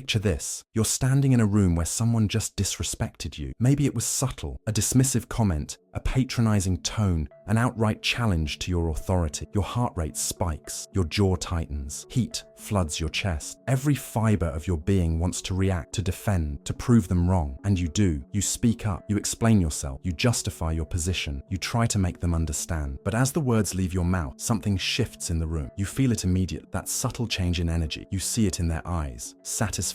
Picture this. You're standing in a room where someone just disrespected you. Maybe it was subtle, a dismissive comment, a patronizing tone, an outright challenge to your authority. Your heart rate spikes, your jaw tightens, heat floods your chest. Every fiber of your being wants to react, to defend, to prove them wrong. And you do. You speak up, you explain yourself, you justify your position, you try to make them understand. But as the words leave your mouth, something shifts in the room. You feel it immediately, that subtle change in energy. You see it in their eyes. Satisfaction.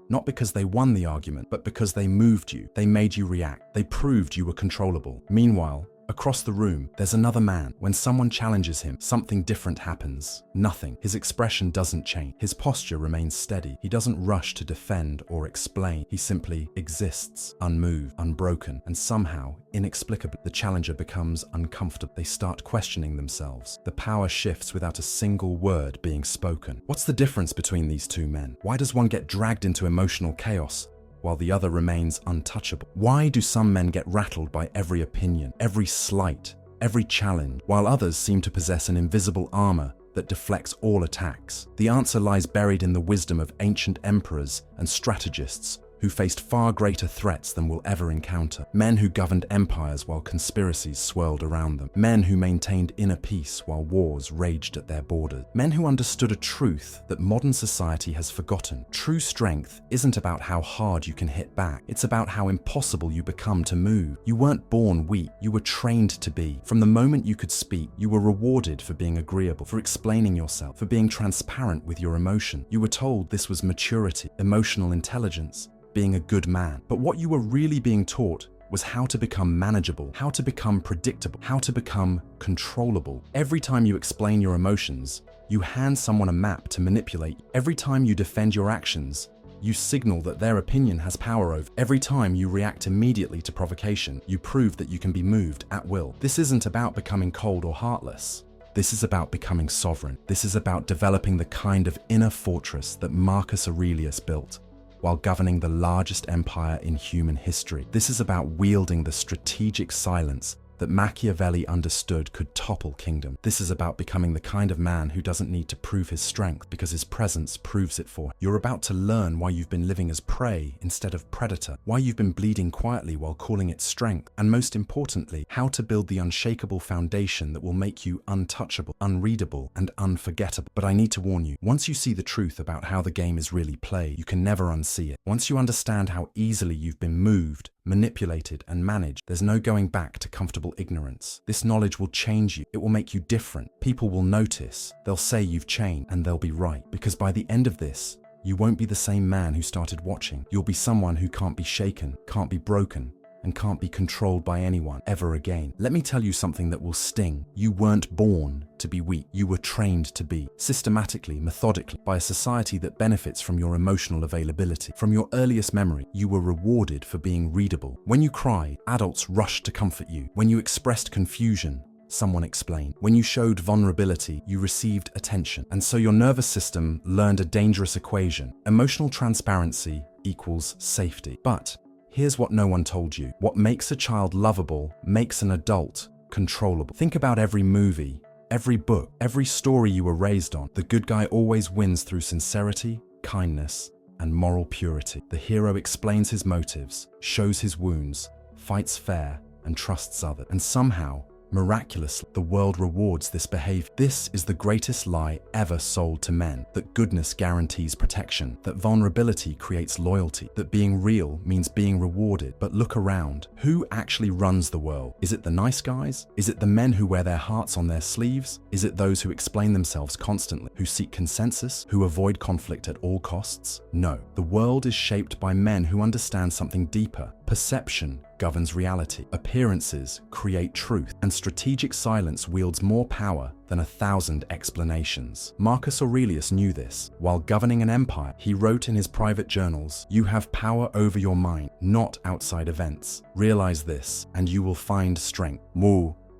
Not because they won the argument, but because they moved you. They made you react. They proved you were controllable. Meanwhile, across the room, there's another man. When someone challenges him, something different happens. Nothing. His expression doesn't change. His posture remains steady. He doesn't rush to defend or explain. He simply exists, unmoved, unbroken, and somehow, inexplicably, the challenger becomes uncomfortable. They start questioning themselves. The power shifts without a single word being spoken. What's the difference between these two men? Why does one get dragged into emotional chaos while the other remains untouchable? Why do some men get rattled by every opinion, every slight, every challenge, while others seem to possess an invisible armor that deflects all attacks? The answer lies buried in the wisdom of ancient emperors and strategists who faced far greater threats than we'll ever encounter. Men who governed empires while conspiracies swirled around them. Men who maintained inner peace while wars raged at their borders. Men who understood a truth that modern society has forgotten. True strength isn't about how hard you can hit back. It's about how impossible you become to move. You weren't born weak. You were trained to be. From the moment you could speak, you were rewarded for being agreeable, for explaining yourself, for being transparent with your emotion. You were told this was maturity, emotional intelligence, being a good man. But what you were really being taught was how to become manageable, how to become predictable, how to become controllable. Every time you explain your emotions, you hand someone a map to manipulate. Every time you defend your actions, you signal that their opinion has power over. Every time you react immediately to provocation, you prove that you can be moved at will. This isn't about becoming cold or heartless. This is about becoming sovereign. This is about developing the kind of inner fortress that Marcus Aurelius built while governing the largest empire in human history. This is about wielding the strategic silence that Machiavelli understood could topple kingdom. This is about becoming the kind of man who doesn't need to prove his strength because his presence proves it for him. You're about to learn why you've been living as prey instead of predator, why you've been bleeding quietly while calling it strength, and most importantly, how to build the unshakable foundation that will make you untouchable, unreadable, and unforgettable. But I need to warn you, once you see the truth about how the game is really played, you can never unsee it. Once you understand how easily you've been moved, manipulated, and managed, there's no going back to comfortable ignorance. This knowledge will change you. It will make you different. People will notice. They'll say you've changed, and they'll be right. Because by the end of this, you won't be the same man who started watching. You'll be someone who can't be shaken, can't be broken, and can't be controlled by anyone ever again. Let me tell you something that will sting. You weren't born to be weak. You were trained to be, systematically, methodically, by a society that benefits from your emotional availability. From your earliest memory, you were rewarded for being readable. When you cried, adults rushed to comfort you. When you expressed confusion, someone explained. When you showed vulnerability, you received attention. And so your nervous system learned a dangerous equation. Emotional transparency equals safety. But here's what no one told you. What makes a child lovable makes an adult controllable. Think about every movie, every book, every story you were raised on. The good guy always wins through sincerity, kindness, and moral purity. The hero explains his motives, shows his wounds, fights fair, and trusts others. And somehow, miraculously, the world rewards this behavior. This is the greatest lie ever sold to men, that goodness guarantees protection, that vulnerability creates loyalty, that being real means being rewarded. But look around. Who actually runs the world? Is it the nice guys? Is it the men who wear their hearts on their sleeves? Is it those who explain themselves constantly, who seek consensus, who avoid conflict at all costs? No. The world is shaped by men who understand something deeper. Perception governs reality. Appearances create truth, and strategic silence wields more power than 1,000 explanations. Marcus Aurelius knew this. While governing an empire, he wrote in his private journals, "You have power over your mind, not outside events. Realize this, and you will find strength."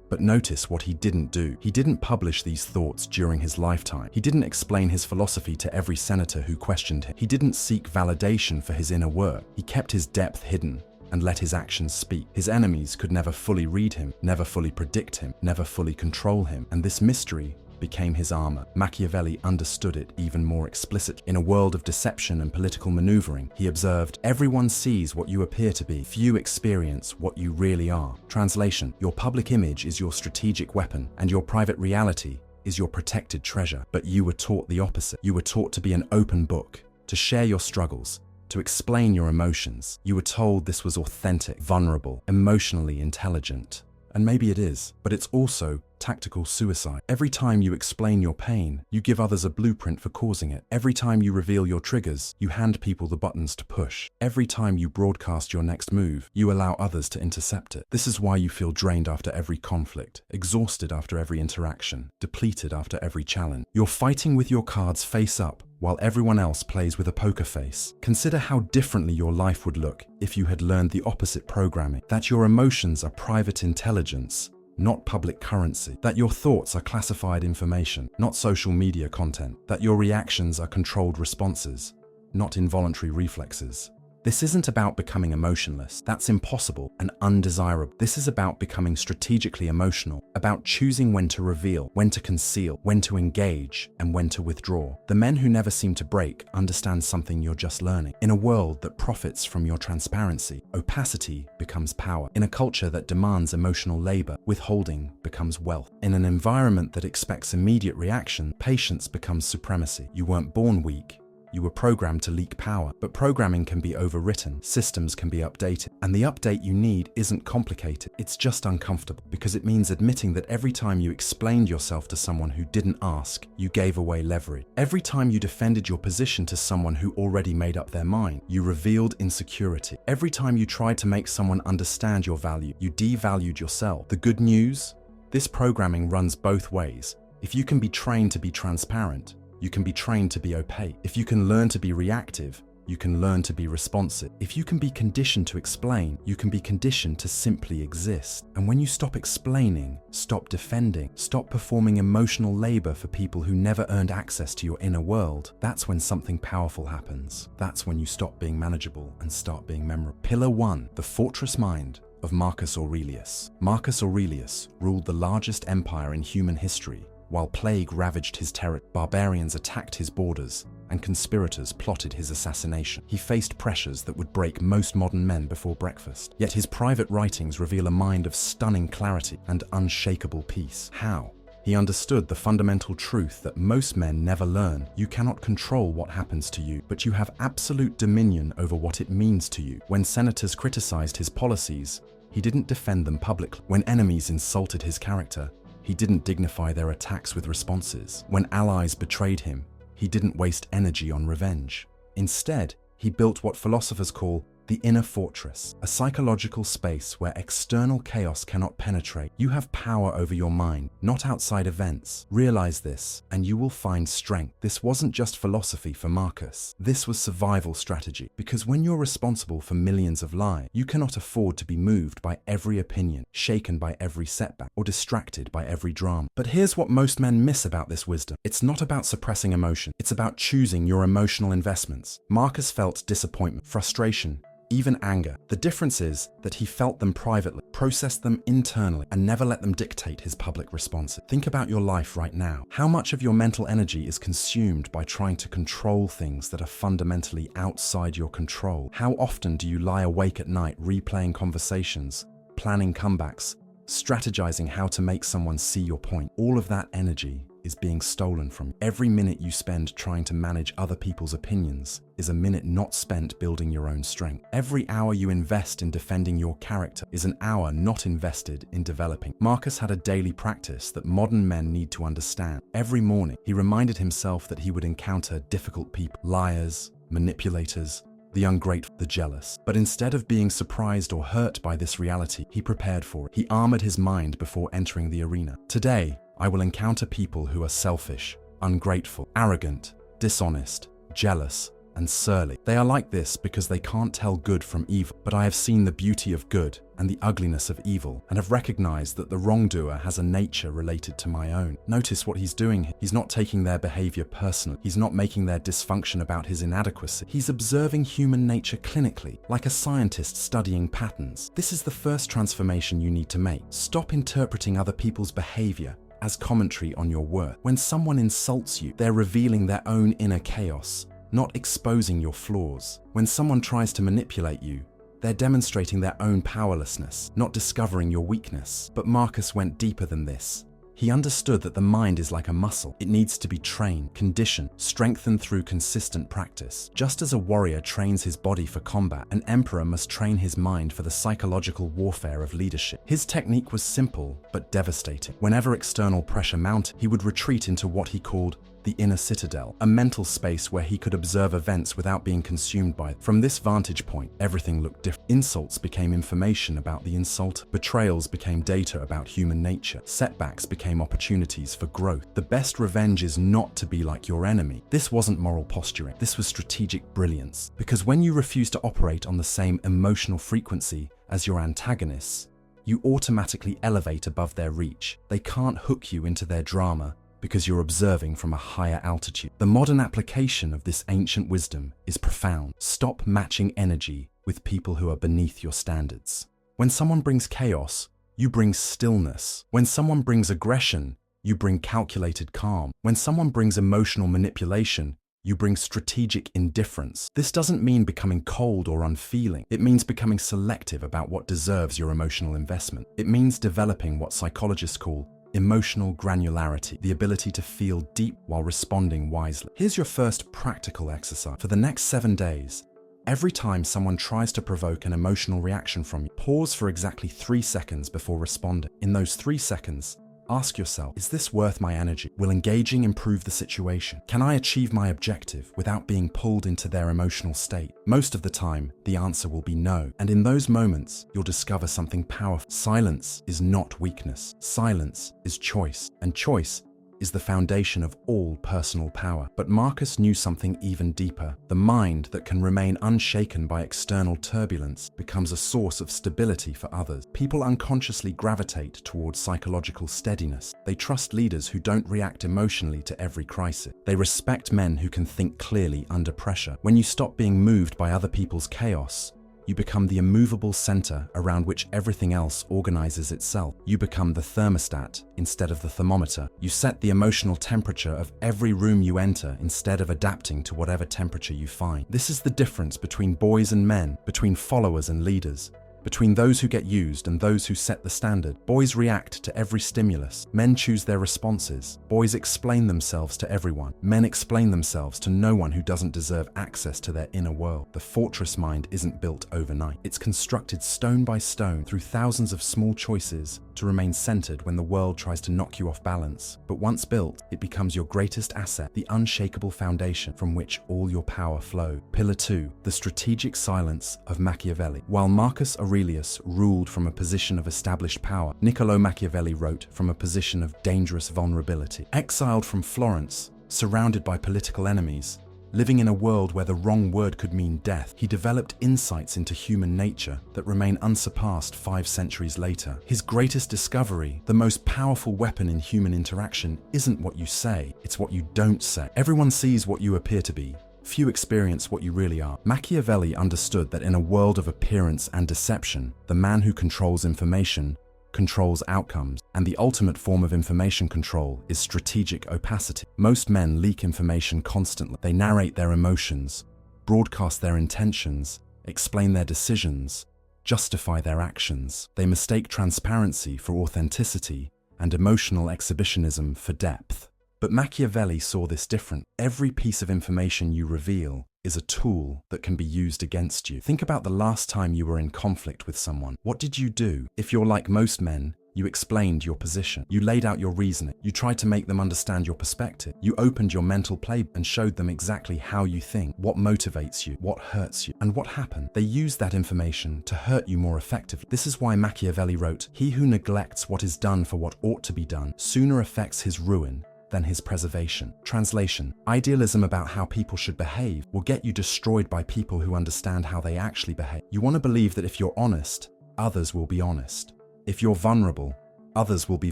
But notice what he didn't do. He didn't publish these thoughts during his lifetime. He didn't explain his philosophy to every senator who questioned him. He didn't seek validation for his inner work. He kept his depth hidden and let his actions speak. His enemies could never fully read him, never fully predict him, never fully control him, and this mystery became his armor. Machiavelli understood it even more explicitly. In a world of deception and political maneuvering, he observed, "Everyone sees what you appear to be. Few experience what you really are." Translation: your public image is your strategic weapon, and your private reality is your protected treasure. But you were taught the opposite. You were taught to be an open book, to share your struggles, to explain your emotions. You were told this was authentic, vulnerable, emotionally intelligent. And maybe it is, but it's also tactical suicide. Every time you explain your pain, you give others a blueprint for causing it. Every time you reveal your triggers, you hand people the buttons to push. Every time you broadcast your next move, you allow others to intercept it. This is why you feel drained after every conflict, exhausted after every interaction, depleted after every challenge. You're fighting with your cards face up, while everyone else plays with a poker face. Consider how differently your life would look if you had learned the opposite programming: that your emotions are private intelligence, not public currency; that your thoughts are classified information, not social media content; that your reactions are controlled responses, not involuntary reflexes. This isn't about becoming emotionless. That's impossible and undesirable. This is about becoming strategically emotional, about choosing when to reveal, when to conceal, when to engage, and when to withdraw. The men who never seem to break understand something you're just learning. In a world that profits from your transparency, opacity becomes power. In a culture that demands emotional labor, withholding becomes wealth. In an environment that expects immediate reaction, patience becomes supremacy. You weren't born weak. You were programmed to leak power, but programming can be overwritten, systems can be updated, and the update you need isn't complicated, it's just uncomfortable, because it means admitting that every time you explained yourself to someone who didn't ask, you gave away leverage. Every time you defended your position to someone who already made up their mind, you revealed insecurity. Every time you tried to make someone understand your value, you devalued yourself. The good news? This programming runs both ways. If you can be trained to be transparent, you can be trained to be opaque. If you can learn to be reactive, you can learn to be responsive. If you can be conditioned to explain, you can be conditioned to simply exist. And when you stop explaining, stop defending, stop performing emotional labor for people who never earned access to your inner world, that's when something powerful happens. That's when you stop being manageable and start being memorable. Pillar 1, the fortress mind of Marcus Aurelius. Marcus Aurelius ruled the largest empire in human history. While plague ravaged his territory, barbarians attacked his borders, and conspirators plotted his assassination. He faced pressures that would break most modern men before breakfast. Yet his private writings reveal a mind of stunning clarity and unshakable peace. How? He understood the fundamental truth that most men never learn. You cannot control what happens to you, but you have absolute dominion over what it means to you. When senators criticized his policies, he didn't defend them publicly. When enemies insulted his character, he didn't dignify their attacks with responses. When allies betrayed him, he didn't waste energy on revenge. Instead, he built what philosophers call the inner fortress, a psychological space where external chaos cannot penetrate. You have power over your mind, not outside events. Realize this, and you will find strength. This wasn't just philosophy for Marcus. This was survival strategy, because when you're responsible for millions of lives, you cannot afford to be moved by every opinion, shaken by every setback, or distracted by every drama. But here's what most men miss about this wisdom. It's not about suppressing emotion. It's about choosing your emotional investments. Marcus felt disappointment, frustration, even anger. The difference is that he felt them privately, processed them internally, and never let them dictate his public responses. Think about your life right now. How much of your mental energy is consumed by trying to control things that are fundamentally outside your control? How often do you lie awake at night replaying conversations, planning comebacks, strategizing how to make someone see your point? All of that energy is being stolen from you. Every minute you spend trying to manage other people's opinions is a minute not spent building your own strength. Every hour you invest in defending your character is an hour not invested in developing. Marcus had a daily practice that modern men need to understand. Every morning, he reminded himself that he would encounter difficult people, liars, manipulators, the ungrateful, the jealous. But instead of being surprised or hurt by this reality, he prepared for it. He armored his mind before entering the arena. Today, I will encounter people who are selfish, ungrateful, arrogant, dishonest, jealous, and surly. They are like this because they can't tell good from evil. But I have seen the beauty of good and the ugliness of evil, and have recognized that the wrongdoer has a nature related to my own. Notice what he's doing here. He's not taking their behavior personally. He's not making their dysfunction about his inadequacy. He's observing human nature clinically, like a scientist studying patterns. This is the first transformation you need to make. Stop interpreting other people's behavior as commentary on your worth. When someone insults you, they're revealing their own inner chaos, not exposing your flaws. When someone tries to manipulate you, they're demonstrating their own powerlessness, not discovering your weakness. But Marcus went deeper than this. He understood that the mind is like a muscle. It needs to be trained, conditioned, strengthened through consistent practice. Just as a warrior trains his body for combat, an emperor must train his mind for the psychological warfare of leadership. His technique was simple, but devastating. Whenever external pressure mounted, he would retreat into what he called the inner citadel, a mental space where he could observe events without being consumed by them. From this vantage point, everything looked different. Insults became information about the insulter. Betrayals became data about human nature. Setbacks became opportunities for growth. The best revenge is not to be like your enemy. This wasn't moral posturing. This was strategic brilliance. Because when you refuse to operate on the same emotional frequency as your antagonists, you automatically elevate above their reach. They can't hook you into their drama because you're observing from a higher altitude. The modern application of this ancient wisdom is profound. Stop matching energy with people who are beneath your standards. When someone brings chaos, you bring stillness. When someone brings aggression, you bring calculated calm. When someone brings emotional manipulation, you bring strategic indifference. This doesn't mean becoming cold or unfeeling. It means becoming selective about what deserves your emotional investment. It means developing what psychologists call emotional granularity, the ability to feel deep while responding wisely. Here's your first practical exercise. For the next 7 days, every time someone tries to provoke an emotional reaction from you, pause for exactly 3 seconds before responding. In those 3 seconds, ask yourself, is this worth my energy? Will engaging improve the situation? Can I achieve my objective without being pulled into their emotional state? Most of the time, the answer will be no. And in those moments, you'll discover something powerful. Silence is not weakness. Silence is choice. And choice is the foundation of all personal power. But Marcus knew something even deeper. The mind that can remain unshaken by external turbulence becomes a source of stability for others. People unconsciously gravitate towards psychological steadiness. They trust leaders who don't react emotionally to every crisis. They respect men who can think clearly under pressure. When you stop being moved by other people's chaos, you become the immovable center around which everything else organizes itself. You become the thermostat instead of the thermometer. You set the emotional temperature of every room you enter instead of adapting to whatever temperature you find. This is the difference between boys and men, between followers and leaders, between those who get used and those who set the standard. Boys react to every stimulus. Men choose their responses. Boys explain themselves to everyone. Men explain themselves to no one who doesn't deserve access to their inner world. The fortress mind isn't built overnight. It's constructed stone by stone through thousands of small choices to remain centered when the world tries to knock you off balance. But once built, it becomes your greatest asset, the unshakable foundation from which all your power flows. Pillar 2, the strategic silence of Machiavelli. While Marcus Aurelius ruled from a position of established power, Niccolò Machiavelli wrote from a position of dangerous vulnerability. Exiled from Florence, surrounded by political enemies, living in a world where the wrong word could mean death, he developed insights into human nature that remain unsurpassed 5 centuries later. His greatest discovery, the most powerful weapon in human interaction, isn't what you say, it's what you don't say. Everyone sees what you appear to be. Few experience what you really are. Machiavelli understood that in a world of appearance and deception, the man who controls information controls outcomes, and the ultimate form of information control is strategic opacity. Most men leak information constantly. They narrate their emotions, broadcast their intentions, explain their decisions, justify their actions. They mistake transparency for authenticity and emotional exhibitionism for depth. But Machiavelli saw this different. Every piece of information you reveal is a tool that can be used against you. Think about the last time you were in conflict with someone. What did you do? If you're like most men, you explained your position. You laid out your reasoning. You tried to make them understand your perspective. You opened your mental playbook and showed them exactly how you think, what motivates you, what hurts you. And what happened? They used that information to hurt you more effectively. This is why Machiavelli wrote, "He who neglects what is done for what ought to be done sooner affects his ruin than his preservation." Translation: idealism about how people should behave will get you destroyed by people who understand how they actually behave. You want to believe that if you're honest, others will be honest. If you're vulnerable, others will be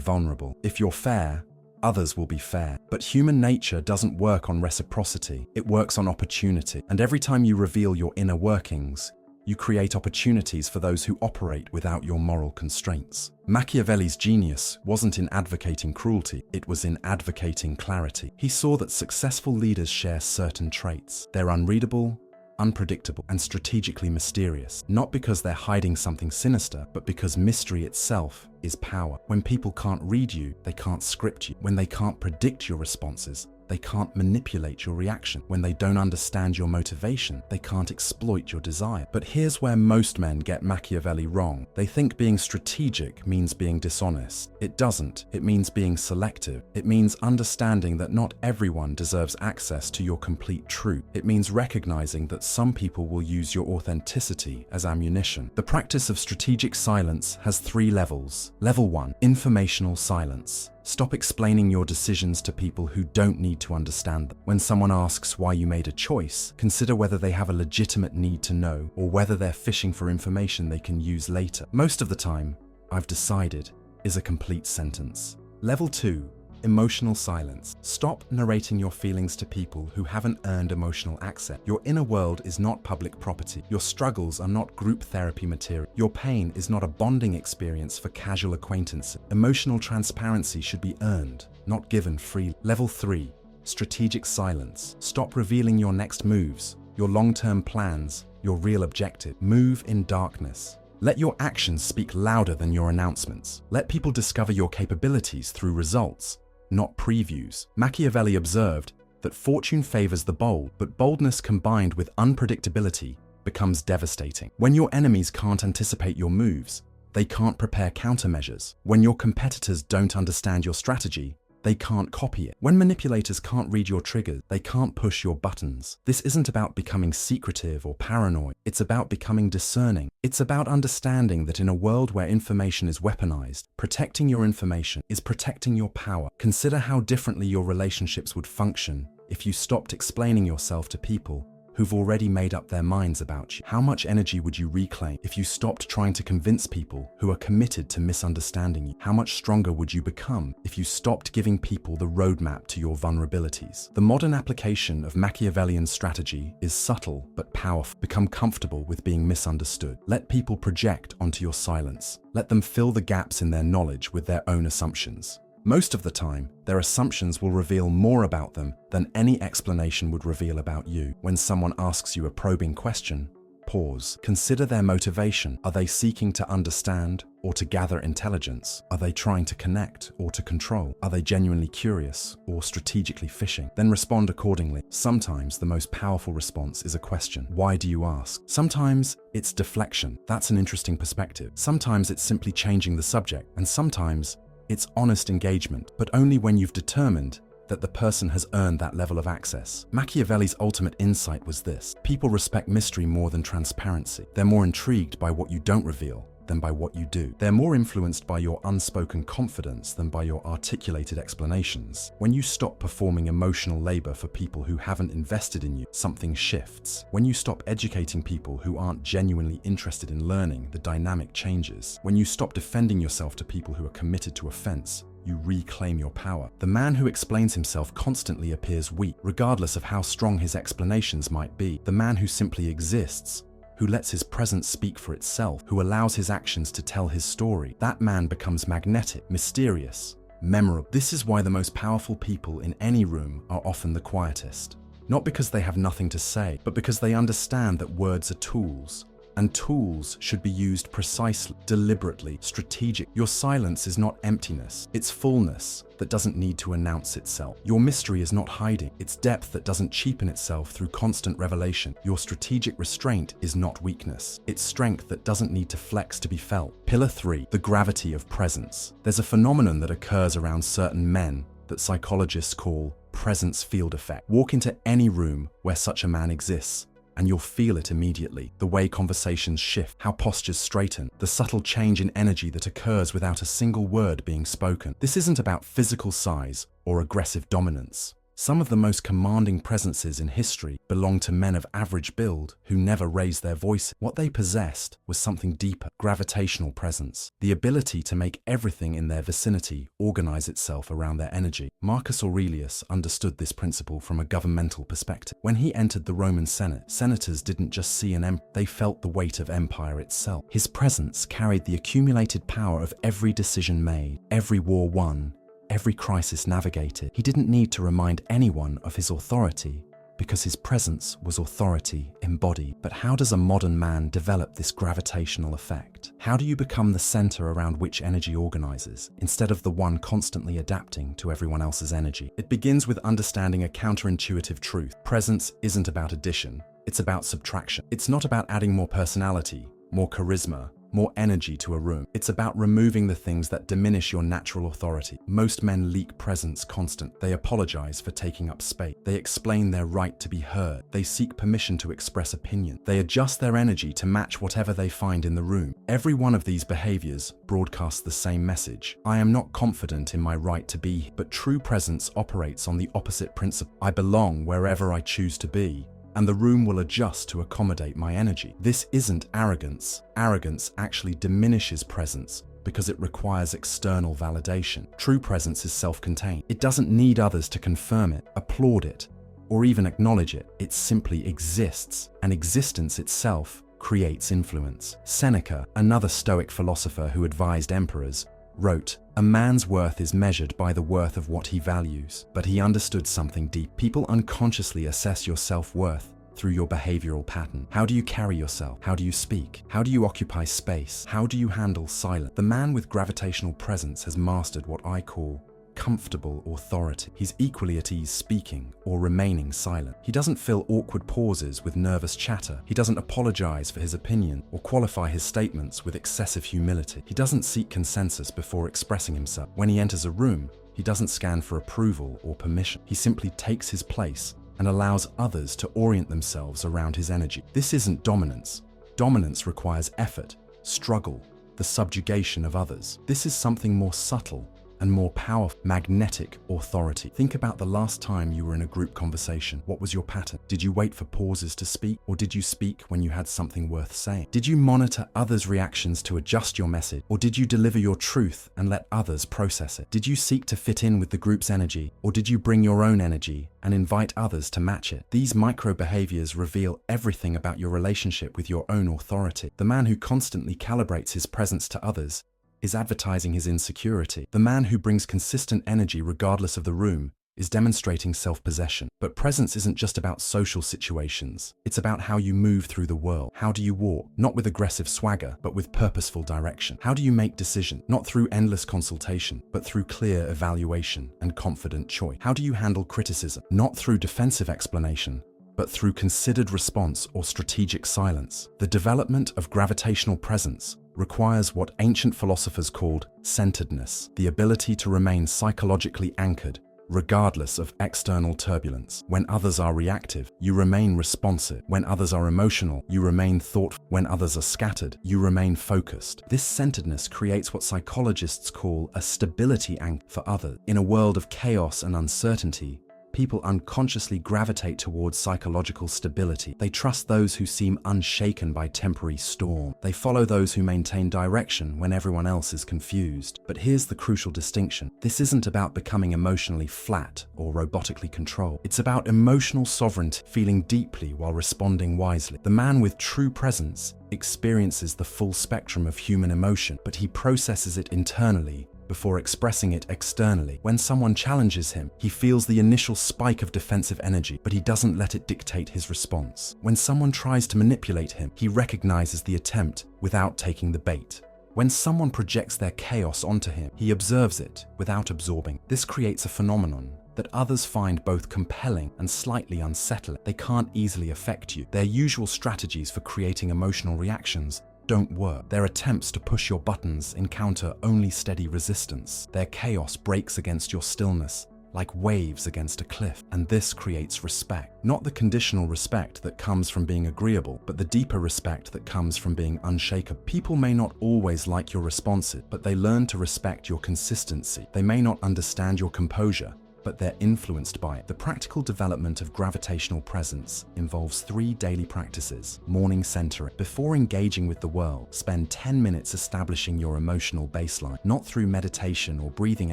vulnerable. If you're fair, others will be fair. But human nature doesn't work on reciprocity, it works on opportunity. And every time you reveal your inner workings, You create opportunities for those who operate without your moral constraints. Machiavelli's genius wasn't in advocating cruelty, it was in advocating clarity. He saw that successful leaders share certain traits. They're unreadable, unpredictable, and strategically mysterious, not because they're hiding something sinister, but because mystery itself is power. When people can't read you, they can't script you. When they can't predict your responses, they can't manipulate your reaction. When they don't understand your motivation, they can't exploit your desire. But here's where most men get Machiavelli wrong. They think being strategic means being dishonest. It doesn't. It means being selective. It means understanding that not everyone deserves access to your complete truth. It means recognizing that some people will use your authenticity as ammunition. The practice of strategic silence has 3 levels. Level 1, informational silence. Stop explaining your decisions to people who don't need to understand them. When someone asks why you made a choice, consider whether they have a legitimate need to know or whether they're fishing for information they can use later. Most of the time, "I've decided" is a complete sentence. Level 2, emotional silence. Stop narrating your feelings to people who haven't earned emotional access. Your inner world is not public property. Your struggles are not group therapy material. Your pain is not a bonding experience for casual acquaintances. Emotional transparency should be earned, not given freely. Level 3, strategic silence. Stop revealing your next moves, your long-term plans, your real objective. Move in darkness. Let your actions speak louder than your announcements. Let people discover your capabilities through results, not previews. Machiavelli observed that fortune favors the bold, but boldness combined with unpredictability becomes devastating. When your enemies can't anticipate your moves, they can't prepare countermeasures. When your competitors don't understand your strategy, they can't copy it. When manipulators can't read your triggers, they can't push your buttons. This isn't about becoming secretive or paranoid. It's about becoming discerning. It's about understanding that in a world where information is weaponized, protecting your information is protecting your power. Consider how differently your relationships would function if you stopped explaining yourself to people who've already made up their minds about you. How much energy would you reclaim if you stopped trying to convince people who are committed to misunderstanding you? How much stronger would you become if you stopped giving people the roadmap to your vulnerabilities? The modern application of Machiavellian strategy is subtle but powerful. Become comfortable with being misunderstood. Let people project onto your silence. Let them fill the gaps in their knowledge with their own assumptions. Most of the time, their assumptions will reveal more about them than any explanation would reveal about you. When someone asks you a probing question, pause. Consider their motivation. Are they seeking to understand or to gather intelligence? Are they trying to connect or to control? Are they genuinely curious or strategically fishing? Then respond accordingly. Sometimes the most powerful response is a question. Why do you ask? Sometimes it's deflection. That's an interesting perspective. Sometimes it's simply changing the subject. And sometimes it's honest engagement, but only when you've determined that the person has earned that level of access. Machiavelli's ultimate insight was this: people respect mystery more than transparency. They're more intrigued by what you don't reveal than by what you do. They're more influenced by your unspoken confidence than by your articulated explanations. When you stop performing emotional labor for people who haven't invested in you, something shifts. When you stop educating people who aren't genuinely interested in learning, the dynamic changes. When you stop defending yourself to people who are committed to offense, you reclaim your power. The man who explains himself constantly appears weak, regardless of how strong his explanations might be. The man who simply exists, who lets his presence speak for itself, who allows his actions to tell his story, that man becomes magnetic, mysterious, memorable. This is why the most powerful people in any room are often the quietest. Not because they have nothing to say, but because they understand that words are tools, and tools should be used precisely, deliberately, strategic. Your silence is not emptiness, it's fullness that doesn't need to announce itself. Your mystery is not hiding, it's depth that doesn't cheapen itself through constant revelation. Your strategic restraint is not weakness, it's strength that doesn't need to flex to be felt. Pillar 3, the gravity of presence. There's a phenomenon that occurs around certain men that psychologists call presence field effect. Walk into any room where such a man exists, and you'll feel it immediately. The way conversations shift, how postures straighten, the subtle change in energy that occurs without a single word being spoken. This isn't about physical size or aggressive dominance. Some of the most commanding presences in history belong to men of average build who never raised their voice. What they possessed was something deeper: gravitational presence, the ability to make everything in their vicinity organize itself around their energy. Marcus Aurelius understood this principle from a governmental perspective. When he entered the Roman Senate, senators didn't just see an emperor, they felt the weight of empire itself. His presence carried the accumulated power of every decision made, every war won, every crisis navigated. He didn't need to remind anyone of his authority because his presence was authority embodied. But how does a modern man develop this gravitational effect? How do you become the center around which energy organizes, instead of the one constantly adapting to everyone else's energy? It begins with understanding a counterintuitive truth. Presence isn't about addition, it's about subtraction. It's not about adding more personality, more charisma, more energy to a room. It's about removing the things that diminish your natural authority. Most men leak presence constant. They apologize for taking up space. They explain their right to be heard. They seek permission to express opinion. They adjust their energy to match whatever they find in the room. Every one of these behaviors broadcasts the same message: I am not confident in my right to be. But true presence operates on the opposite principle: I belong wherever I choose to be, and the room will adjust to accommodate my energy. This isn't arrogance. Arrogance actually diminishes presence because it requires external validation. True presence is self-contained. It doesn't need others to confirm it, applaud it, or even acknowledge it. It simply exists, and existence itself creates influence. Seneca, another Stoic philosopher who advised emperors, wrote, "A man's worth is measured by the worth of what he values." But he understood something deep. People unconsciously assess your self-worth through your behavioral pattern. How do you carry yourself? How do you speak? How do you occupy space? How do you handle silence? The man with gravitational presence has mastered what I call comfortable authority. He's equally at ease speaking or remaining silent. He doesn't fill awkward pauses with nervous chatter. He doesn't apologize for his opinion or qualify his statements with excessive humility. He doesn't seek consensus before expressing himself. When he enters a room, he doesn't scan for approval or permission. He simply takes his place and allows others to orient themselves around his energy. This isn't dominance. Dominance requires effort, struggle, the subjugation of others. This is something more subtle and more powerful: magnetic authority. Think about the last time you were in a group conversation. What was your pattern? Did you wait for pauses to speak, or did you speak when you had something worth saying? Did you monitor others' reactions to adjust your message, or did you deliver your truth and let others process it? Did you seek to fit in with the group's energy, or did you bring your own energy and invite others to match it? These micro behaviors reveal everything about your relationship with your own authority. The man who constantly calibrates his presence to others is advertising his insecurity. The man who brings consistent energy regardless of the room is demonstrating self-possession. But presence isn't just about social situations. It's about how you move through the world. How do you walk? Not with aggressive swagger, but with purposeful direction. How do you make decisions? Not through endless consultation, but through clear evaluation and confident choice. How do you handle criticism? Not through defensive explanation, but through considered response or strategic silence. The development of gravitational presence requires what ancient philosophers called centeredness, the ability to remain psychologically anchored regardless of external turbulence. When others are reactive, you remain responsive. When others are emotional, you remain thoughtful. When others are scattered, you remain focused. This centeredness creates what psychologists call a stability anchor for others. In a world of chaos and uncertainty, people unconsciously gravitate towards psychological stability. They trust those who seem unshaken by temporary storm. They follow those who maintain direction when everyone else is confused. But here's the crucial distinction. This isn't about becoming emotionally flat or robotically controlled. It's about emotional sovereignty, feeling deeply while responding wisely. The man with true presence experiences the full spectrum of human emotion, but he processes it internally before expressing it externally. When someone challenges him, he feels the initial spike of defensive energy, but he doesn't let it dictate his response. When someone tries to manipulate him, he recognizes the attempt without taking the bait. When someone projects their chaos onto him, he observes it without absorbing. This creates a phenomenon that others find both compelling and slightly unsettling. They can't easily affect you. Their usual strategies for creating emotional reactions don't work. Their attempts to push your buttons encounter only steady resistance. Their chaos breaks against your stillness like waves against a cliff, and this creates respect. Not the conditional respect that comes from being agreeable, but the deeper respect that comes from being unshakable. People may not always like your responses, but they learn to respect your consistency. They may not understand your composure, but they're influenced by it. The practical development of gravitational presence involves 3 daily practices. Morning centering. Before engaging with the world, spend 10 minutes establishing your emotional baseline, not through meditation or breathing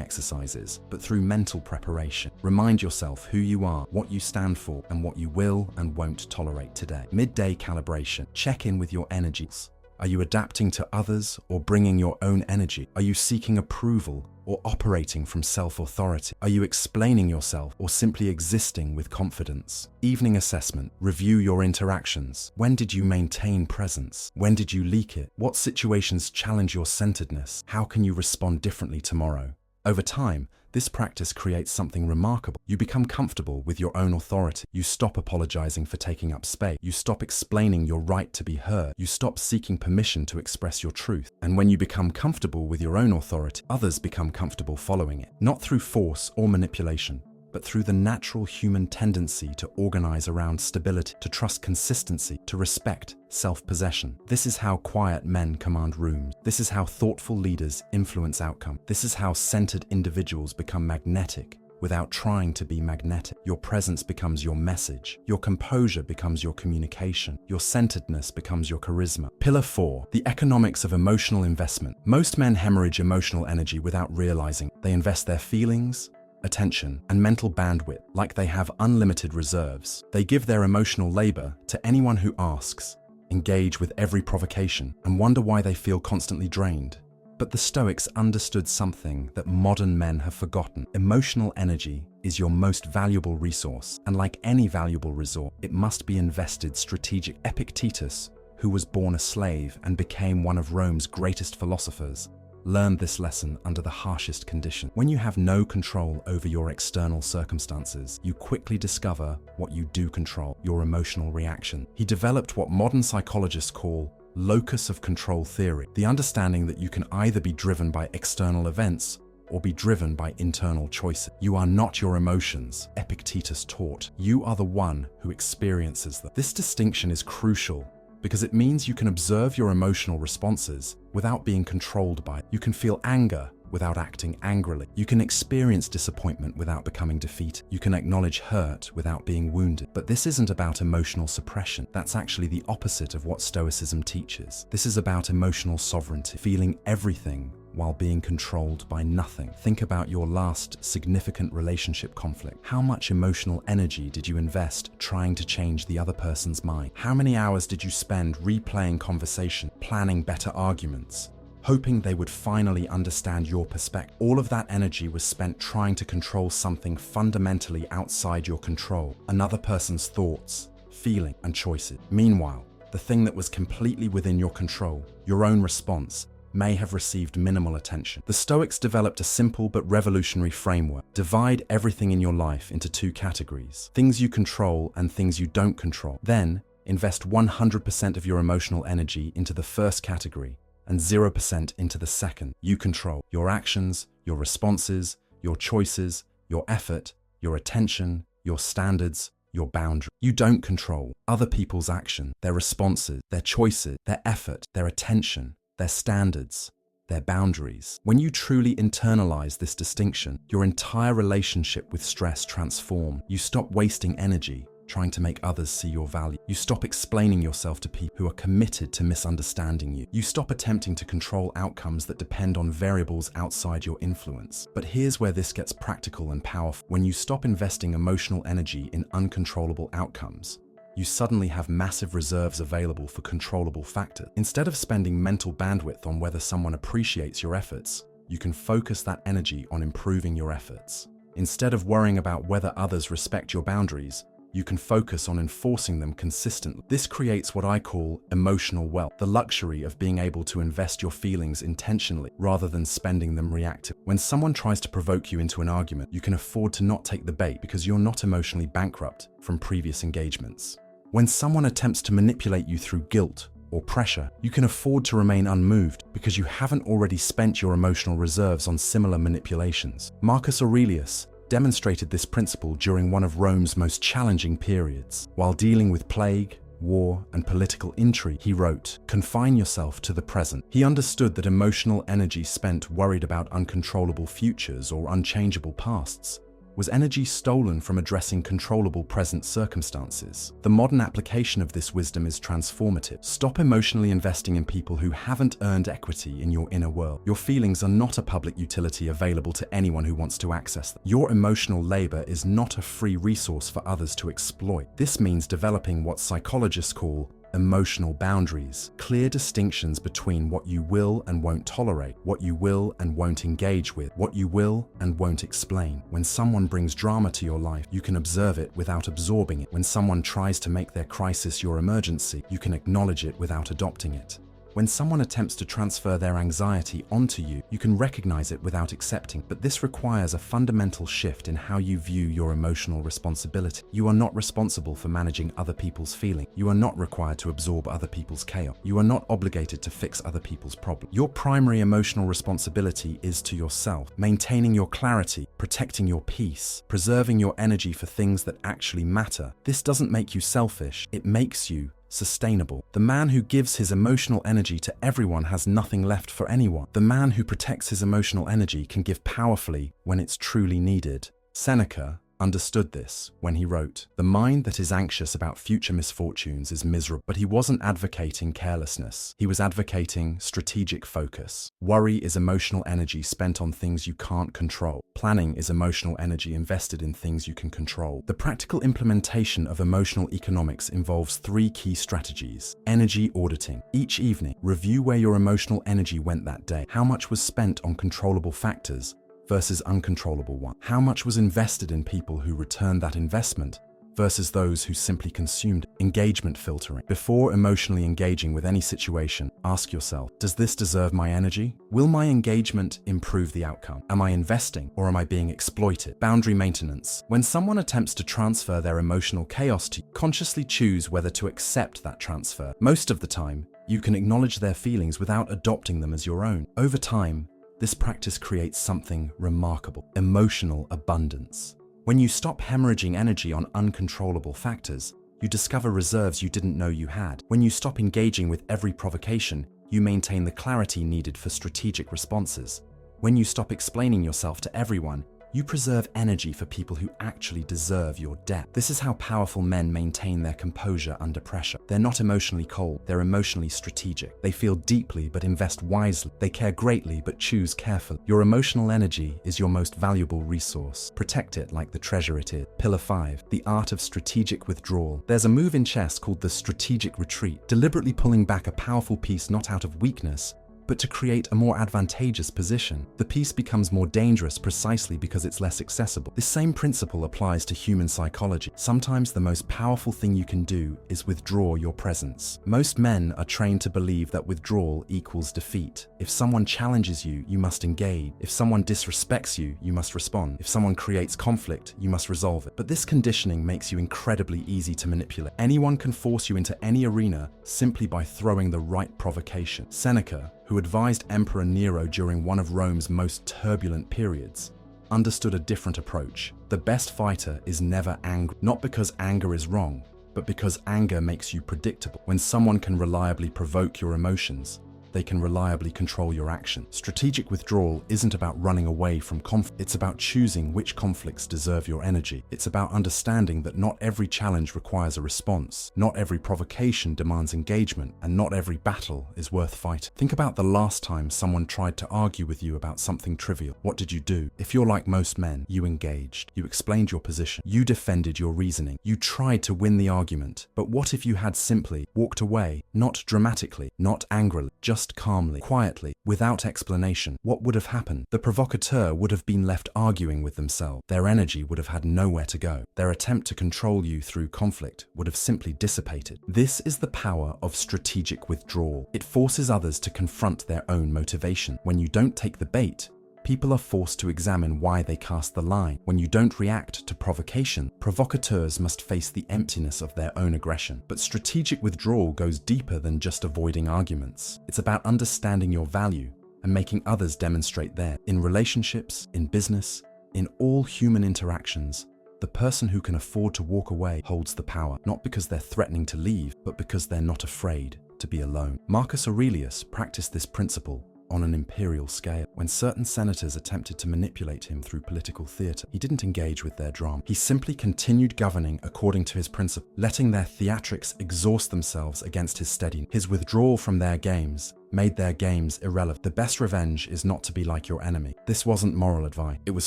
exercises, but through mental preparation. Remind yourself who you are, what you stand for, and what you will and won't tolerate today. Midday calibration. Check in with your energies. Are you adapting to others or bringing your own energy? Are you seeking approval or operating from self-authority? Are you explaining yourself or simply existing with confidence? Evening assessment. Review your interactions. When did you maintain presence? When did you leak it? What situations challenge your centeredness? How can you respond differently tomorrow? Over time, this practice creates something remarkable. You become comfortable with your own authority. You stop apologizing for taking up space. You stop explaining your right to be heard. You stop seeking permission to express your truth. And when you become comfortable with your own authority, others become comfortable following it. Not through force or manipulation, but through the natural human tendency to organize around stability, to trust consistency, to respect self-possession. This is how quiet men command rooms. This is how thoughtful leaders influence outcome. This is how centered individuals become magnetic without trying to be magnetic. Your presence becomes your message. Your composure becomes your communication. Your centeredness becomes your charisma. Pillar 4, the economics of emotional investment. Most men hemorrhage emotional energy without realizing. They invest their feelings, attention, and mental bandwidth like they have unlimited reserves. They give their emotional labor to anyone who asks, engage with every provocation, and wonder why they feel constantly drained. But the Stoics understood something that modern men have forgotten. Emotional energy is your most valuable resource, and like any valuable resource, it must be invested strategically. Epictetus, who was born a slave and became one of Rome's greatest philosophers, learned this lesson under the harshest condition. When you have no control over your external circumstances, you quickly discover what you do control: your emotional reaction. He developed what modern psychologists call locus of control theory, the understanding that you can either be driven by external events or be driven by internal choices. You are not your emotions, Epictetus taught. You are the one who experiences them. This distinction is crucial because it means you can observe your emotional responses without being controlled by it. You can feel anger without acting angrily. You can experience disappointment without becoming defeated. You can acknowledge hurt without being wounded. But this isn't about emotional suppression. That's actually the opposite of what Stoicism teaches. This is about emotional sovereignty, feeling everything while being controlled by nothing. Think about your last significant relationship conflict. How much emotional energy did you invest trying to change the other person's mind? How many hours did you spend replaying conversation, planning better arguments, hoping they would finally understand your perspective? All of that energy was spent trying to control something fundamentally outside your control, another person's thoughts, feeling, and choices. Meanwhile, the thing that was completely within your control, your own response, may have received minimal attention. The Stoics developed a simple but revolutionary framework. Divide everything in your life into 2 categories: things you control and things you don't control. Then, invest 100% of your emotional energy into the first category and 0% into the second. You control your actions, your responses, your choices, your effort, your attention, your standards, your boundary. You don't control other people's action, their responses, their choices, their effort, their attention, their standards, their boundaries. When you truly internalize this distinction, your entire relationship with stress transforms. You stop wasting energy trying to make others see your value. You stop explaining yourself to people who are committed to misunderstanding you. You stop attempting to control outcomes that depend on variables outside your influence. But here's where this gets practical and powerful. When you stop investing emotional energy in uncontrollable outcomes, you suddenly have massive reserves available for controllable factors. Instead of spending mental bandwidth on whether someone appreciates your efforts, you can focus that energy on improving your efforts. Instead of worrying about whether others respect your boundaries, you can focus on enforcing them consistently. This creates what I call emotional wealth, the luxury of being able to invest your feelings intentionally rather than spending them reactively. When someone tries to provoke you into an argument, you can afford to not take the bait because you're not emotionally bankrupt from previous engagements. When someone attempts to manipulate you through guilt or pressure, you can afford to remain unmoved because you haven't already spent your emotional reserves on similar manipulations. Marcus Aurelius demonstrated this principle during one of Rome's most challenging periods. While dealing with plague, war, and political intrigue, he wrote, "Confine yourself to the present." He understood that emotional energy spent worried about uncontrollable futures or unchangeable pasts Was energy stolen from addressing controllable present circumstances? The modern application of this wisdom is transformative. Stop emotionally investing in people who haven't earned equity in your inner world. Your feelings are not a public utility available to anyone who wants to access them. Your emotional labor is not a free resource for others to exploit. This means developing what psychologists call emotional boundaries, clear distinctions between what you will and won't tolerate, what you will and won't engage with, what you will and won't explain. When someone brings drama to your life, you can observe it without absorbing it. When someone tries to make their crisis your emergency, you can acknowledge it without adopting it. When someone attempts to transfer their anxiety onto you, you can recognize it without accepting, but this requires a fundamental shift in how you view your emotional responsibility. You are not responsible for managing other people's feelings. You are not required to absorb other people's chaos. You are not obligated to fix other people's problems. Your primary emotional responsibility is to yourself, maintaining your clarity, protecting your peace, preserving your energy for things that actually matter. This doesn't make you selfish, it makes you sustainable. The man who gives his emotional energy to everyone has nothing left for anyone. The man who protects his emotional energy can give powerfully when it's truly needed. Seneca understood this when he wrote, "The mind that is anxious about future misfortunes is miserable." But he wasn't advocating carelessness. He was advocating strategic focus. Worry is emotional energy spent on things you can't control. Planning is emotional energy invested in things you can control. The practical implementation of emotional economics involves 3 key strategies. Energy auditing. Each evening, review where your emotional energy went that day. How much was spent on controllable factors versus uncontrollable one? How much was invested in people who returned that investment versus those who simply consumed? Engagement filtering. Before emotionally engaging with any situation, ask yourself, does this deserve my energy? Will my engagement improve the outcome? Am I investing or am I being exploited? Boundary maintenance. When someone attempts to transfer their emotional chaos to you, consciously choose whether to accept that transfer. Most of the time, you can acknowledge their feelings without adopting them as your own. Over time, this practice creates something remarkable: emotional abundance. When you stop hemorrhaging energy on uncontrollable factors, you discover reserves you didn't know you had. When you stop engaging with every provocation, you maintain the clarity needed for strategic responses. When you stop explaining yourself to everyone, you preserve energy for people who actually deserve your depth. This is how powerful men maintain their composure under pressure. They're not emotionally cold, they're emotionally strategic. They feel deeply but invest wisely. They care greatly but choose carefully. Your emotional energy is your most valuable resource. Protect it like the treasure it is. Pillar 5, the art of strategic withdrawal. There's a move in chess called the strategic retreat, deliberately pulling back a powerful piece not out of weakness, but to create a more advantageous position. The piece becomes more dangerous precisely because it's less accessible. This same principle applies to human psychology. Sometimes the most powerful thing you can do is withdraw your presence. Most men are trained to believe that withdrawal equals defeat. If someone challenges you, you must engage. If someone disrespects you, you must respond. If someone creates conflict, you must resolve it. But this conditioning makes you incredibly easy to manipulate. Anyone can force you into any arena simply by throwing the right provocation. Seneca, who advised Emperor Nero during one of Rome's most turbulent periods, understood a different approach. The best fighter is never angry, not because anger is wrong, but because anger makes you predictable. When someone can reliably provoke your emotions, they can reliably control your action. Strategic withdrawal isn't about running away from conflict. It's about choosing which conflicts deserve your energy. It's about understanding that not every challenge requires a response, not every provocation demands engagement, and not every battle is worth fighting. Think about the last time someone tried to argue with you about something trivial. What did you do? If you're like most men, you engaged. You explained your position. You defended your reasoning. You tried to win the argument. But what if you had simply walked away, not dramatically, not angrily, just calmly, quietly, without explanation? What would have happened? The provocateur would have been left arguing with themselves. Their energy would have had nowhere to go. Their attempt to control you through conflict would have simply dissipated. This is the power of strategic withdrawal. It forces others to confront their own motivation. When you don't take the bait, people are forced to examine why they cast the line. When you don't react to provocation, provocateurs must face the emptiness of their own aggression. But strategic withdrawal goes deeper than just avoiding arguments. It's about understanding your value and making others demonstrate theirs. In relationships, in business, in all human interactions, the person who can afford to walk away holds the power, not because they're threatening to leave, but because they're not afraid to be alone. Marcus Aurelius practiced this principle on an imperial scale. When certain senators attempted to manipulate him through political theatre, he didn't engage with their drama. He simply continued governing according to his principle, letting their theatrics exhaust themselves against his steadiness. His withdrawal from their games made their games irrelevant. The best revenge is not to be like your enemy. This wasn't moral advice, it was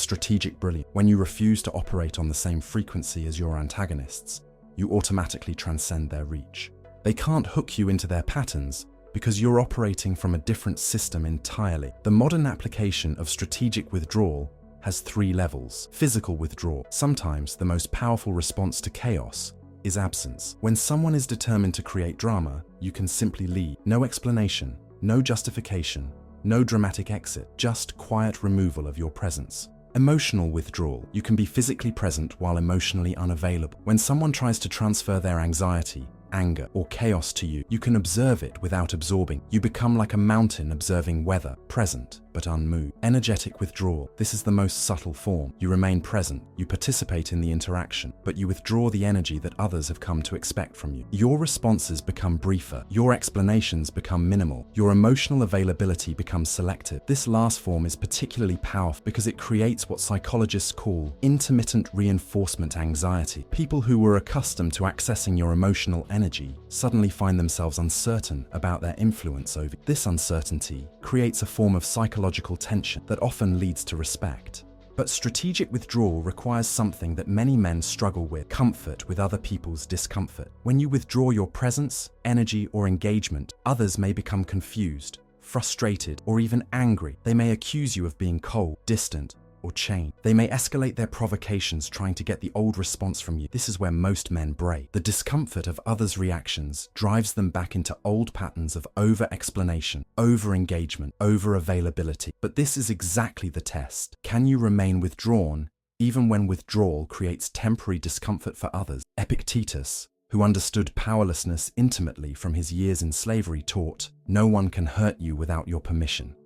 strategic brilliance. When you refuse to operate on the same frequency as your antagonists, you automatically transcend their reach. They can't hook you into their patterns because you're operating from a different system entirely. The modern application of strategic withdrawal has 3 levels. Physical withdrawal. Sometimes the most powerful response to chaos is absence. When someone is determined to create drama, you can simply leave. No explanation, no justification, no dramatic exit, just quiet removal of your presence. Emotional withdrawal. You can be physically present while emotionally unavailable. When someone tries to transfer their anxiety, anger, or chaos to you, you can observe it without absorbing. You become like a mountain observing weather, present but unmoved. Energetic withdrawal. This is the most subtle form. You remain present, you participate in the interaction, but you withdraw the energy that others have come to expect from you. Your responses become briefer, your explanations become minimal, your emotional availability becomes selective. This last form is particularly powerful because it creates what psychologists call intermittent reinforcement anxiety. People who were accustomed to accessing your emotional energy suddenly find themselves uncertain about their influence over you. This uncertainty creates a form of psychological tension that often leads to respect. But strategic withdrawal requires something that many men struggle with: comfort with other people's discomfort. When you withdraw your presence, energy, or engagement, others may become confused, frustrated, or even angry. They may accuse you of being cold, distant, or chained. They may escalate their provocations, trying to get the old response from you. This is where most men break. The discomfort of others' reactions drives them back into old patterns of over-explanation, over-engagement, over-availability. But this is exactly the test. Can you remain withdrawn even when withdrawal creates temporary discomfort for others? Epictetus, who understood powerlessness intimately from his years in slavery, taught, "No one can hurt you without your permission."